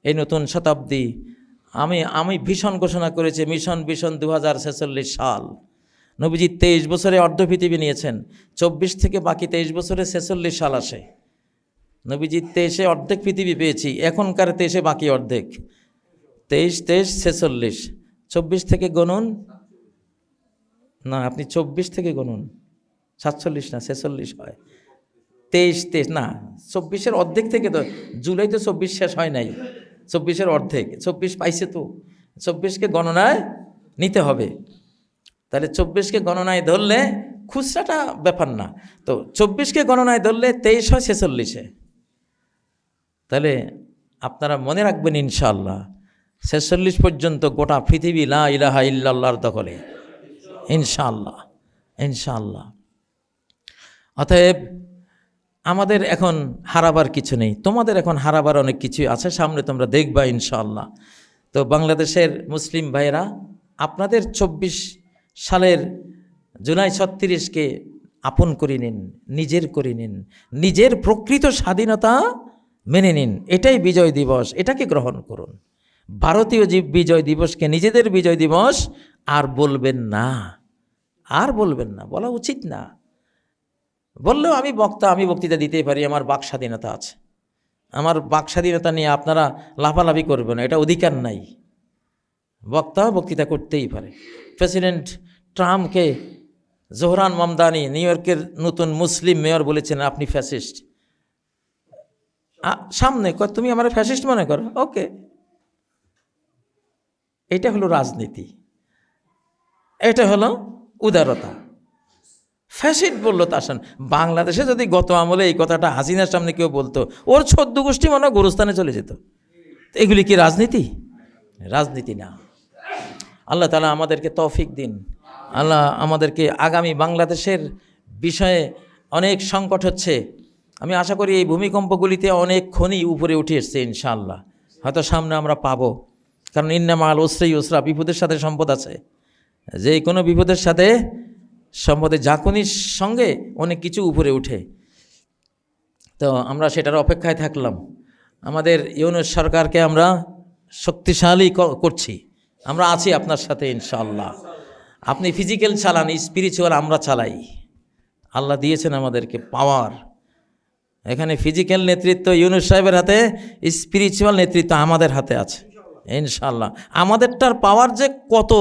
A: এই নতুন শতাব্দী আমি ভীষণ ঘোষণা করেছি, মিশন 2046 সাল। নবীজি 23 বছরে অর্ধ পৃথিবী নিয়েছেন, 24 থেকে বাকি 23 বছরে 46 সাল আসে। নবীজি 23-এ অর্ধেক পৃথিবী পেয়েছি, এখনকার 23-এ বাকি অর্ধেক। 23, 46, 24 থেকে গণুন না, আপনি 24 থেকে গণুন, 47 না 46 হয়। 23 না, 24-এর অর্ধেক থেকে তো, জুলাই তো 24 শেষ হয় নাই, 24-এর অর্ধেক, 24 পাইছে তো, 24কে গণনায় নিতে হবে। তাহলে 24কে গণনায় ধরলে, খুচরাটা ব্যাপার না, তো 24কে গণনায় ধরলে 23 হয় 46-এ। তাহলে আপনারা মনে রাখবেন, ইনশাআল্লাহ 46 পর্যন্ত গোটা পৃথিবী লা ইলাহা ইল্লাল্লাহর দখলে, ইনশাআল্লাহ, ইনশাআল্লাহ। অতএব আমাদের এখন হারাবার কিছু নেই, তোমাদের এখন হারাবার অনেক কিছু আছে, সামনে তোমরা দেখবা ইনশাআল্লাহ। তো বাংলাদেশের মুসলিম ভাইয়েরা, আপনাদের 24 সালের জুলাই 36কে আপন করে নিন, নিজের করে নিন, নিজের প্রকৃত স্বাধীনতা মেনে নিন। এটাই বিজয় দিবস, এটাকে গ্রহণ করুন। ভারতীয় বিজয় দিবসকে নিজেদের বিজয় দিবস আর বলবেন না, আর বলবেন না, বলা উচিত না। বললেও আমি বক্তা, আমি বক্তৃতা দিতেই পারি, আমার বাক স্বাধীনতা আছে। আমার বাক স্বাধীনতা নিয়ে আপনারা লাফালাফি করবেন, এটা অধিকার নাই। বক্তা বক্তৃতা করতেই পারে। প্রেসিডেন্ট ট্রাম্পকে জোহরান মামদানি, নিউ ইয়র্কের নতুন মুসলিম মেয়র, বলেছেন আপনি ফ্যাসিস্ট। সামনে তুমি আমার ফ্যাসিস্ট মনে করো, ওকে। এটা হলো রাজনীতি, এটা হলো উদারতা। ফ্যাসিস্ট বললো তার সামনে। বাংলাদেশে যদি গত আমলে এই কথাটা হাসিনার সামনে কেউ বলতো, ওর 14 গোষ্ঠী মনে গোরস্থানে চলে যেত। এগুলি কি রাজনীতি? রাজনীতি না। আল্লাহ তাআলা আমাদেরকে তৌফিক দিন। আল্লাহ আমাদেরকে আগামী বাংলাদেশের বিষয়ে অনেক সংকট হচ্ছে, আমি আশা করি এই ভূমিকম্পগুলিতে অনেক খনি উপরে উঠে এসছে ইনশাআল্লাহ, হয়তো সামনে আমরা পাবো। কারণ ইন্না মাল উসরি ইউসরা, বিপদের সাথে সম্পদ আছে। যে কোনো বিপদের সাথে সম্পদের ঝাঁকুনির সঙ্গে অনেক কিছু উপরে উঠে। তো আমরা সেটার অপেক্ষায় থাকলাম। আমাদের ইউনূস সরকারকে আমরা শক্তিশালী করছি, আমরা আছি আপনার সাথে ইনশাআল্লাহ। আপনি ফিজিক্যাল চালান, স্পিরিচুয়াল আমরা চালাই। আল্লাহ দিয়েছেন আমাদেরকে পাওয়ার। এখানে ফিজিক্যাল নেতৃত্ব ইউনূস সাহেবের হাতে, স্পিরিচুয়াল নেতৃত্ব আমাদের হাতে আছে ইনশাআল্লাহ। আমাদেরটার পাওয়ার যে কত,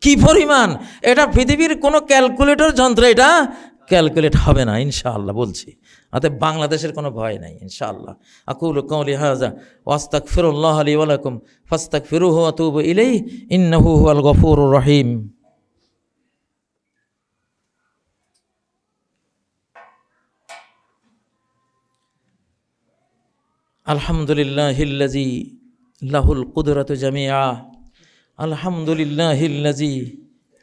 A: কি পরিমাণ, এটা পৃথিবীর কোনো ক্যালকুলেটর যন্ত্রে এটা ক্যালকুলেট হবে না ইনশাআল্লাহ বলছি। অতএব বাংলাদেশের কোনো ভয় নাই ইনশাআল্লাহ। আকুলু কওলি হাযা ওয়া আস্তাগফিরুল্লাহ লি ওয়া লাকুম ফাস্তাগফিরুহু ওয়া তুবু ইলাইহি ইন্নাহু হুয়াল গফুরুর রহিম। আলহামদুলিল্লাহিল্লাযী লাহুল কুদরাতু জামিআ, আলহামদুলিল্লাহিল্লাযী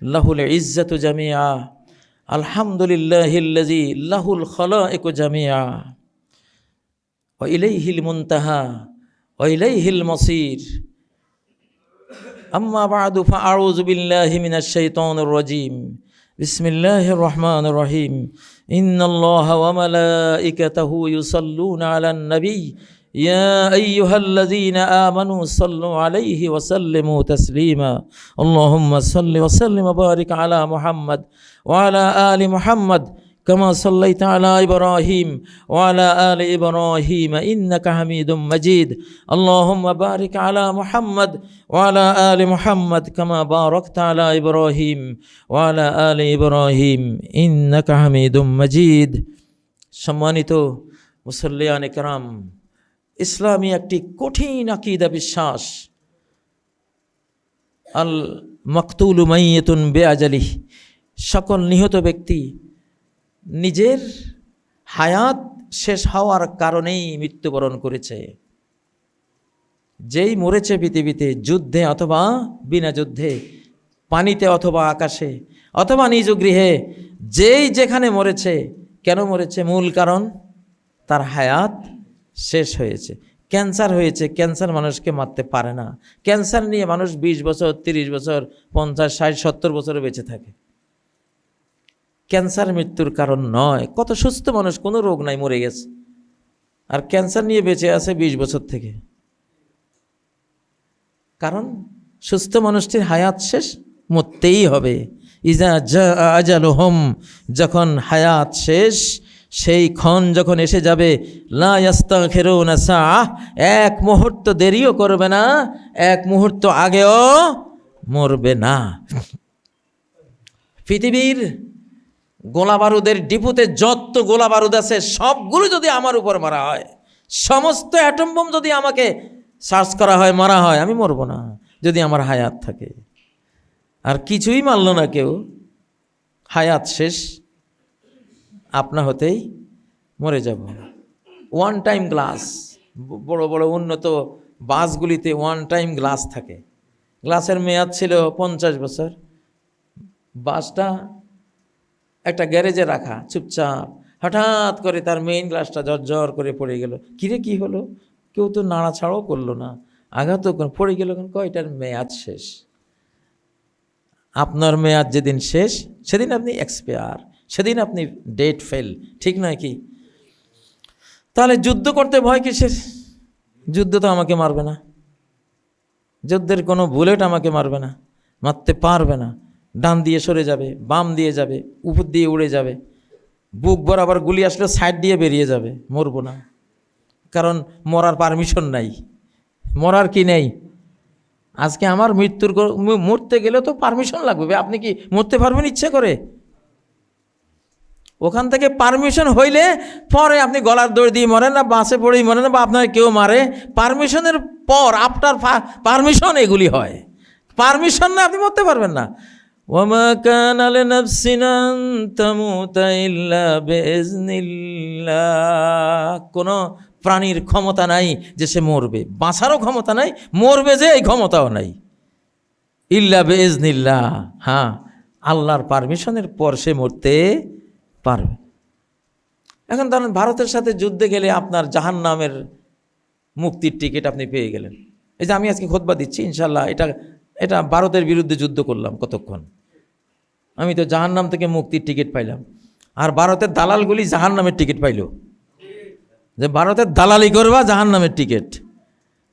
A: লাহুল ইজ্জাতু জামিআ, আলহামদুলিল্লাহিল্লাযী লাহুল খালাইকু জামিআ, ওয়া ইলাইহিল মুনতাহা ওয়া ইলাইহিল মাসীর। আম্মা বা'দু ফাআউযু বিল্লাহি মিনাশ শাইতানির রাজীম। বিসমিল্লাহির রহমানির রহিম। ইন্নাল্লাহা ওয়া মালাইকাতাহু ইউসাল্লুনা আলান নবী ইয়া আইয়ুহাল্লাযীনা আমানু সাল্লু আলাইহি ওয়া সাল্লিমু তাসলিমা। আল্লাহুম্মা সাল্লি ওয়া সাল্লিম ওয়া বারিক আলা মুহাম্মদ ওয়া আলা আলি মুহাম্মদ কামা সাল্লাইতা আলা ইব্রাহিম ওয়া আলা আলি ইব্রাহিম ইন্নাকা হামিদুম মাজিদ। আল্লাহুম্মা বারিক আলা মুহাম্মদ ওয়া আলা আলি মুহাম্মদ কামা বারাকতা আলা ইব্রাহিম ওয়া আলা আলি ইব্রাহিম ইন্নাকা হামিদুম মাজিদ। সম্মানিত মুসল্লিয়ানে কেরাম, ইসলামী একটি কঠিন আকীদা বিশ্বাস, আল মাকতুলু মাইয়িতুন বিআজালিহি, সকল নিহত ব্যক্তি নিজের হায়াত শেষ হওয়ার কারণেই মৃত্যুবরণ করেছে। যেই মরেছে পৃথিবীতে, যুদ্ধে অথবা বিনা যুদ্ধে, পানিতে অথবা আকাশে অথবা নিজ গৃহে, যেই যেখানে মরেছে, কেন মরেছে? মূল কারণ তার হায়াত শেষ হয়েছে। ক্যান্সার হয়েছে, ক্যান্সার মানুষকে মারতে পারে না। ক্যান্সার নিয়ে মানুষ 20 বছর, 30 বছর, 50, 60, 70 বছর বেঁচে থাকে। ক্যান্সার মৃত্যুর কারণ নয়। কত সুস্থ মানুষ, কোনো রোগ নাই, মরে গেছে, আর ক্যান্সার নিয়ে বেঁচে আছে 20 বছর থেকে। কারণ সুস্থ মানুষটির হায়াত শেষ, মরতেই হবে। ইজা জা আজালুহুম, যখন হায়াত শেষ, সেই ক্ষণ যখন এসে যাবে, লা ইস্তাখিরুনা সাআহ, এক মুহূর্ত দেরিও করবে না, এক মুহূর্ত আগেও মরবে না। পৃথিবীর গোলা বারুদের ডিপুতে যত গোলা বারুদ আছে সবগুলো যদি আমার উপর মারা হয়, সমস্ত অ্যাটম বোম যদি আমাকে সার্চ করা হয়, মারা হয়, আমি মরব না যদি আমার হায়াত থাকে। আর কিছুই মানল না কেউ, হায়াত শেষ, আপনা হতেই মরে যাব। ওয়ান টাইম গ্লাস, বড় বড় উন্নত বাসগুলিতে ওয়ান টাইম গ্লাস থাকে। গ্লাসের মেয়াদ ছিল 50 বছর। বাসটা একটা গ্যারেজে রাখা, চুপচাপ, হঠাৎ করে তার মেইন গ্লাসটা ঝরঝর করে পড়ে গেল। কিরে কি হলো? কেউ তো নাড়াছাড়াও করলো না, আঘাতও পড়ে গেল, কয়টার মেয়াদ শেষ। আপনার মেয়াদ যেদিন শেষ, সেদিন আপনি এক্সপায়ার, সেদিন আপনি ডেট ফেল, ঠিক নয় কি? তাহলে যুদ্ধ করতে ভয় কিসের? যুদ্ধ তো আমাকে মারবে না, যুদ্ধের কোনো বুলেট আমাকে মারবে না, মারতে পারবে না। ডান দিয়ে সরে যাবে, বাম দিয়ে যাবে, উপর দিয়ে উড়ে যাবে, বুক বরাবর গুলি আসলে সাইড দিয়ে বেরিয়ে যাবে, মরবো না। কারণ মরার পারমিশন নাই। মরার কি নেই? আজকে আমার মরতে গেলে তো পারমিশন লাগবে। আপনি কি মরতে পারবেন ইচ্ছে করে? ওখান থেকে পারমিশন হইলে পরে আপনি গলার দড়ি দিয়ে মরেন, না বাসে পড়েই মরেন, বা আপনার কেউ মারে, পারমিশনের পর, আফটার পারমিশন এগুলি হয়। পারমিশন না, আপনি মরতে পারবেন না। ওয়ামা কানা লিনাফসিন আন তামুতা ইল্লা বিইজনিল্লাহ, কোনো প্রাণীর ক্ষমতা নাই যে সে মরবে, বাঁচারও ক্ষমতা নাই, মরবে যে এই ক্ষমতাও নাই। ইল্লা বিইজনিল্লাহ, হ্যাঁ, আল্লাহর পারমিশনের পর সে মরতে পারবে। এখন ধরেন ভারতের সাথে যুদ্ধে গেলে আপনার জাহান্নামের মুক্তির টিকিট আপনি পেয়ে গেলেন। এই যে আমি আজকে খুতবা দিচ্ছি, ইনশাল্লাহ এটা ভারতের বিরুদ্ধে যুদ্ধ করলাম কতক্ষণ, আমি তো জাহান্নাম থেকে মুক্তির টিকিট পাইলাম। আর ভারতের দালালগুলি জাহান্নামের টিকিট পাইল, যে ভারতের দালালি করবা জাহান্নামের টিকিট।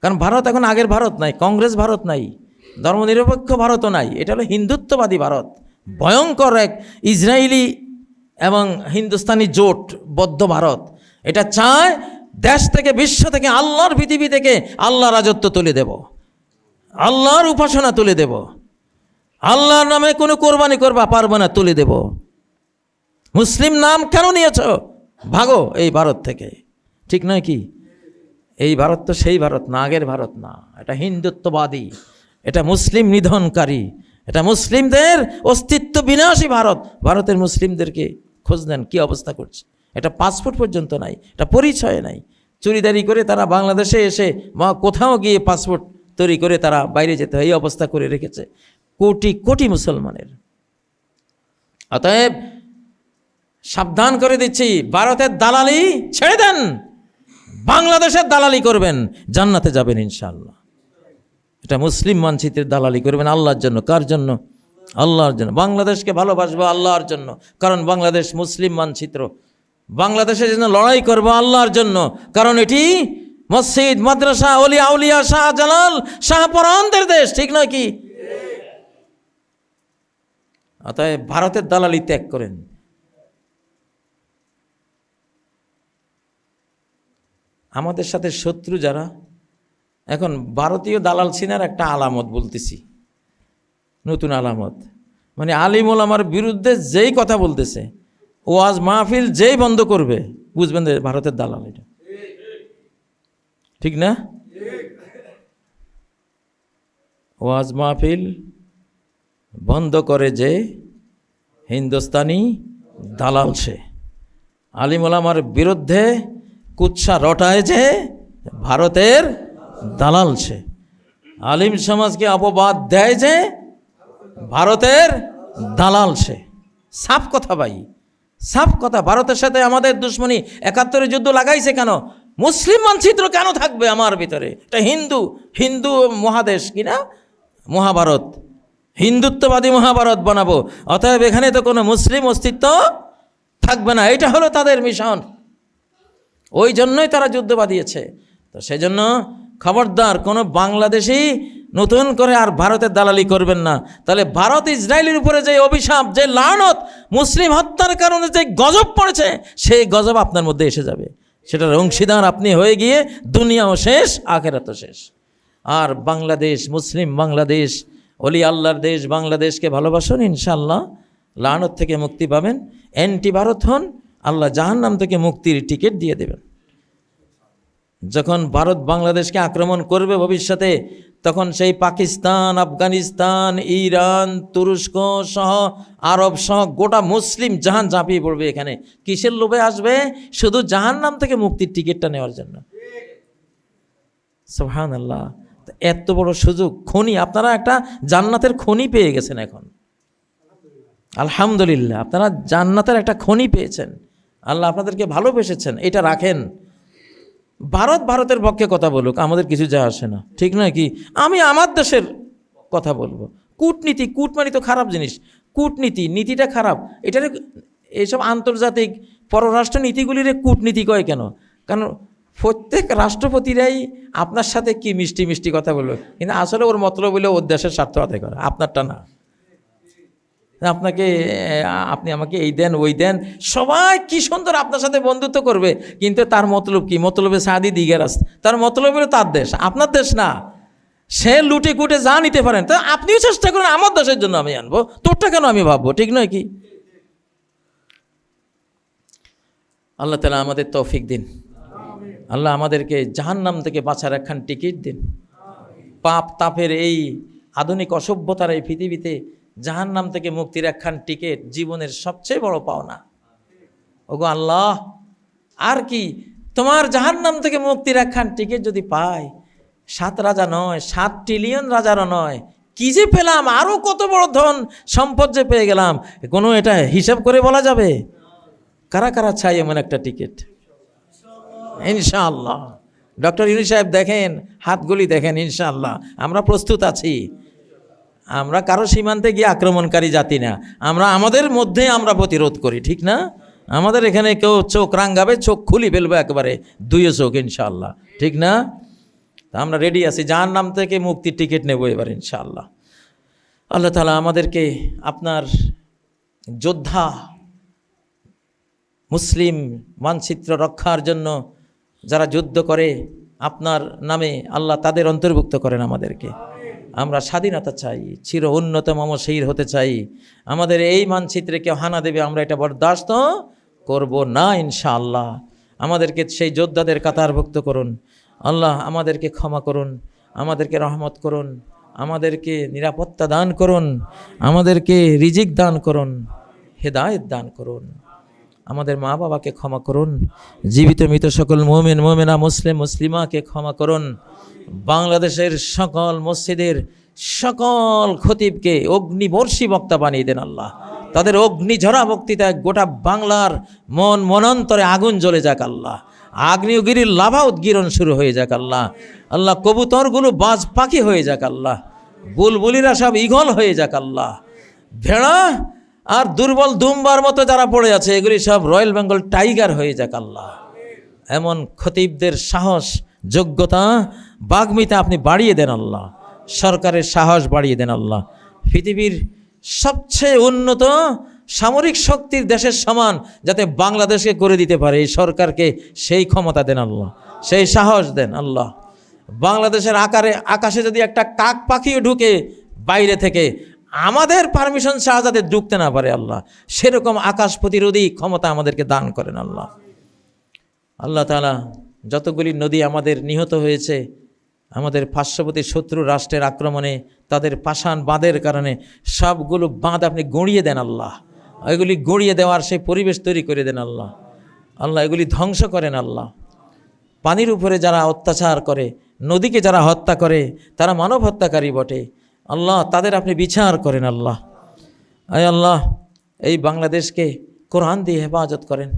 A: কারণ ভারত এখন আগের ভারত নাই, কংগ্রেস ভারত নাই, ধর্মনিরপেক্ষ ভারতও নাই, এটা হলো হিন্দুত্ববাদী ভারত। ভয়ঙ্কর এক ইসরায়েলি এবং হিন্দুস্তানি জোটবদ্ধ ভারত। এটা চায় দেশ থেকে, বিশ্ব থেকে, আল্লাহর পৃথিবী থেকে আল্লাহ রাজত্ব তুলে দেব, আল্লাহর উপাসনা তুলে দেব, আল্লাহর নামে কোনো কোরবানি করবা পারবে না, তুলে দেব। মুসলিম নাম কেন নিয়েছ? ভাগো এই ভারত থেকে, ঠিক নয় কি? এই ভারত তো সেই ভারত না, আগের ভারত না। এটা হিন্দুত্ববাদী, এটা মুসলিম নিধনকারী, এটা মুসলিমদের অস্তিত্ব বিনাশী ভারত। ভারতের মুসলিমদেরকে খোঁজ নেন কি অবস্থা করছে। এটা পাসপোর্ট পর্যন্ত নাই, এটা পরিচয় নাই। চুরিদারি করে তারা বাংলাদেশে এসে কোথাও গিয়ে পাসপোর্ট তৈরি করে তারা বাইরে যেতে হয়, এই অবস্থা করে রেখেছে কোটি কোটি মুসলমানের। অতএব সাবধান করে দিচ্ছি, ভারতের দালালি ছেড়ে দেন, বাংলাদেশের দালালি করবেন, জান্নাতে যাবেন ইনশাআল্লাহ। এটা মুসলিম মানচিত্রের দালালি করবেন আল্লাহর জন্য। কার জন্য? আল্লাহর জন্য। বাংলাদেশকে ভালোবাসবো আল্লাহর জন্য, কারণ বাংলাদেশ মুসলিম মানচিত্র। বাংলাদেশের জন্য লড়াই করবো আল্লাহর জন্য, কারণ এটি মসজিদ, মাদ্রাসা, ওলিয়া আউলিয়া, শাহজালাল, শাহপরানদের দেশ, ঠিক নয় কি? অতএব ভারতের দালালি ত্যাগ করেন। আমাদের সাথে শত্রু যারা, এখন ভারতীয় দালাল চিনার একটা আলামত বলতেছি, নতুন আলামত, মানে আলিম ওলামার বিরুদ্ধে যেই কথা বলতেছে, ওয়াজ মাহফিল যেই বন্ধ করবে, বুঝবেন যে ভারতের দালাল এটা, ঠিক না? ওয়াজ মাহফিল বন্ধ করে যে হিন্দুস্তানি দালাল সে, আলিম ওলামার বিরুদ্ধে কুৎসা রটায় যে ভারতের দালাল সে। আলিম সমাজকে অপবাদ দেয় যে ভারতের দালাল সে। সাফ কথা ভাই, সাফ কথা। ভারতের সাথে আমাদের দুশ্মনী, ৭১ যুদ্ধ লাগাইছে কেন? মুসলিম মানচিত্র কেন থাকবে আমার ভিতরে? এটা হিন্দু মহাদেশ কিনা, মহাভারত, হিন্দুত্ববাদী মহাভারত বানাবো, অতএব এখানে তো কোনো মুসলিম অস্তিত্ব থাকবে না। এটা হলো তাদের মিশন, ওই জন্যই তারা যুদ্ধ বাঁধিয়েছে। তো সেজন্য খবরদার কোনো বাংলাদেশি নতুন করে আর ভারতের দালালি করবেন না। তাহলে ভারত ইসরায়েলের উপরে যে অভিশাপ, যে লানত, মুসলিম হত্যার কারণে যে গজব পড়েছে, সেই গজব আপনার মধ্যে এসে যাবে। সেটার অংশীদার আপনি হয়ে গিয়ে দুনিয়াও শেষ, আখেরাতও শেষ। আর বাংলাদেশ, মুসলিম বাংলাদেশ, অলি আল্লাহর দেশ বাংলাদেশকে ভালোবাসুন, ইনশাআল্লাহ লানত থেকে মুক্তি পাবেন। অ্যান্টি ভারত হন, আল্লাহ জাহান্নাম থেকে মুক্তির টিকিট দিয়ে দেবেন। যখন ভারত বাংলাদেশকে আক্রমণ করবে ভবিষ্যতে, তখন সেই পাকিস্তান, আফগানিস্তান, ইরান, তুরস্ক সহ, আরব সহ গোটা মুসলিম জাহান ঝাঁপিয়ে পড়বে এখানে। কিসের লোভে আসবে? শুধু জাহান্নাম থেকে মুক্তির টিকিটটা নেওয়ার জন্য। সুবহানাল্লাহ। এত বড় সুযোগ, খনি, আপনারা একটা জান্নাতের খনি পেয়ে গেছেন এখন, আলহামদুলিল্লাহ। আপনারা জান্নাতের একটা খনি পেয়েছেন, আল্লাহ আপনাদেরকে ভালোবেসেছেন। এটা রাখেন। ভারতের পক্ষে কথা বলুক, আমাদের কিছু যায় আসে না, ঠিক নয় কি? আমি আমার দেশের কথা বলবো। কূটনীতি, কূটমানি তো খারাপ জিনিস, কূটনীতি, নীতিটা খারাপ। এটার এইসব আন্তর্জাতিক পররাষ্ট্র নীতিগুলির কূটনীতি কয় কেন? কারণ প্রত্যেক রাষ্ট্রপতিরাই আপনার সাথে কি মিষ্টি মিষ্টি কথা বলবে, কিন্তু আসলে ওর মতলব হলে ওর দেশের স্বার্থ আদায় করে, আপনারটা না। আপনি আমাকে এই দেন, ওই দেন, সবাই কি সুন্দর আপনার সাথে বন্ধুত্ব করবে, কিন্তু তার মতলব কি? মতলবে সাদি দিগের আসতে, তার মতলব হলো তার দেশ, আপনার দেশ না। সে লুটে কুটে যা নিতে পারেন, তো আপনিও চেষ্টা করেন আমার দেশের জন্য আমি আনবো, তোরটা কেন আমি ভাববো, ঠিক নয় কি? আল্লাহ তাআলা আমাদের তৌফিক দিন। আল্লাহ আমাদেরকে জাহান্নাম থেকে বাঁচার একখান টিকিট দিন। পাপ তাপের এই আধুনিক অসভ্যতার এই পৃথিবীতে জাহান্নাম থেকে মুক্তির একখান টিকিট জীবনের সবচেয়ে বড় পাওনা। ওগো আল্লাহ, আর কি? তোমার জাহান্নাম থেকে মুক্তির একখান টিকিট যদি পাই, 7 রাজা নয়, 7 ট্রিলিয়ন রাজারও নয়, কি যে পেলাম, আরও কত বড় ধন সম্পদ যে পেয়ে গেলাম, কোনো এটা হিসাব করে বলা যাবে? কারা কারা চাই এমন একটা টিকিট? ইনশাআল্লাহ। ডক্টর ইউনূস সাহেব দেখেন, হাতগুলি দেখেন, ইনশাআল্লাহ আমরা প্রস্তুত আছি। আমরা কারো সীমান্তে গিয়ে আক্রমণকারী জাতি না, আমরা আমাদের মধ্যে আমরা প্রতিরোধ করি, ঠিক না? আমাদের এখানে কেউ চোখ রাঙ্গাবে, চোখ খুলি ফেলবে একেবারে, 2 চোখ, ইনশাআল্লাহ, ঠিক না? আমরা রেডি আছি, জাহান্নাম থেকে মুক্তির টিকিট নেব এবার ইনশাআল্লাহ। আল্লাহ তাআলা আমাদেরকে আপনার যোদ্ধা মুসলিম মানচিত্র রক্ষার জন্য যারা যুদ্ধ করে আপনার নামে, আল্লাহ তাদের অন্তর্ভুক্ত করেন আমাদেরকে। আমরা স্বাধীনতা চাই, চির উন্নত মমশীর হতে চাই। আমাদের এই মানচিত্রে কেউ হানা দেবে, আমরা এটা বরদাস্ত করব না ইনশাআল্লাহ। আমাদেরকে সেই যোদ্ধাদের কাতারভুক্ত করুন আল্লাহ। আমাদেরকে ক্ষমা করুন, আমাদেরকে রহমত করুন, আমাদেরকে নিরাপত্তা দান করুন, আমাদেরকে রিজিক দান করুন, হেদায়েত দান করুন। আমাদের মা বাবাকে ক্ষমা করুন, জীবিত মৃত সকল মুমিন মুমিনা মুসলিম মুসলিমাকে ক্ষমা করুন। বাংলাদেশের সকল মসজিদের সকল খতিবকে অগ্নিবর্ষী বক্তা বানিয়ে দেন আল্লাহ। তাদের অগ্নিঝরা বক্তৃতায় গোটা বাংলার মনন্তরে আগুন জ্বলে যাক আল্লাহ। আগ্নেয়গিরির লাভা উদ্গীরণ শুরু হয়ে যাক আল্লাহ। আল্লাহ কবুতরগুলো বাজ পাখি হয়ে যাক আল্লাহ। বুলবুলিরা সব ঈগল হয়ে যাক আল্লাহ। ভেড়া আর দুর্বল দুম্বার মতো যারা পড়ে আছে, এগুলি সব রয়্যাল বেঙ্গল টাইগার হয়ে যাক আল্লাহ। এমন খতিবদের সাহস, যোগ্যতা, বাগ্মিতা আপনি বাড়িয়ে দেন আল্লাহ। সরকারের সাহস বাড়িয়ে দেন আল্লাহ। পৃথিবীর সবচেয়ে উন্নত সামরিক শক্তির দেশের সমান যাতে বাংলাদেশকে করে দিতে পারে, এই সরকারকে সেই ক্ষমতা দেন আল্লাহ, সেই সাহস দেন আল্লাহ। বাংলাদেশের আকাশে যদি একটা কাক পাখিও ঢুকে বাইরে থেকে, আমাদের পারমিশন ছাড়া যাতে ঢুকতে না পারে আল্লাহ, সেরকম আকাশ প্রতিরোধী ক্ষমতা আমাদেরকে দান করেন আল্লাহ। আল্লাহ তাআলা যতগুলি নদী আমাদের নিহত হয়েছে আমাদের পার্শ্ববর্তী শত্রু রাষ্ট্রের আক্রমণে, তাদের পাষাণ বাঁধের কারণে, সবগুলো বাঁধ আপনি গড়িয়ে দেন আল্লাহ। এগুলি গড়িয়ে দেওয়ার সেই পরিবেশ তৈরি করে দেন আল্লাহ। আল্লাহ এগুলি ধ্বংস করেন আল্লাহ। পানির উপরে যারা অত্যাচার করে, নদীকে যারা হত্যা করে, তারা মানব হত্যাকারী বটে। আল্লাহ তাদের আপনি বিচার করেন আল্লাহ। আয় আল্লাহ এই বাংলাদেশকে কোরআন দিয়ে হেফাজত করেন,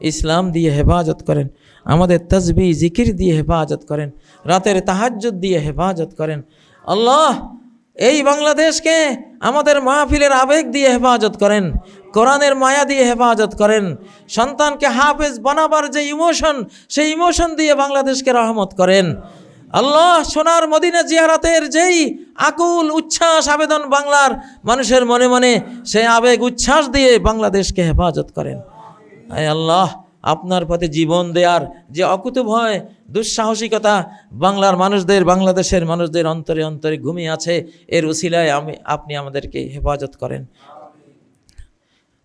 A: ইসলাম দিয়ে হেফাজত করেন, আমাদের তসবিহ জিকির দিয়ে হেফাজত করেন, রাতের তাহাজ্জুদ দিয়ে হেফাজত করেন। আল্লাহ এই বাংলাদেশকে আমাদের মাহফিলের আবেগ দিয়ে হেফাজত করেন, কোরআনের মায়া দিয়ে হেফাজত করেন। সন্তানকে হাফেজ বানাবার যে ইমোশন, সেই ইমোশন দিয়ে বাংলাদেশকে রহমত করেন। আল্লাহ সোনার মদিনা জিয়ারতের যেই আকুল উচ্ছ্বাস আবেদন বাংলার মানুষের মনে মনে, সেই আবেগ উচ্ছ্বাস দিয়ে বাংলাদেশকে হেফাজত করেন। আয় আল্লাহ আপনার পথে জীবন দেওয়ার যে অকুতভয় দুঃসাহসিকতা বাংলার মানুষদের, বাংলাদেশের মানুষদের অন্তরে অন্তরে ঘুমিয়ে আছে, এর উসিলায় আপনি আমাদেরকে হেফাজত করেন।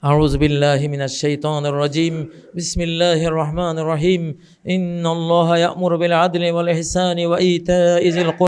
A: আউযু বিল্লাহি মিনাশ শাইতানির রাজিম। বিসমিল্লাহির রহমানির রহিম। ইন্নাল্লাহা ইয়া'মুরু বিল আদলি ওয়াল ইহসানি ওয়া ইতাইযিল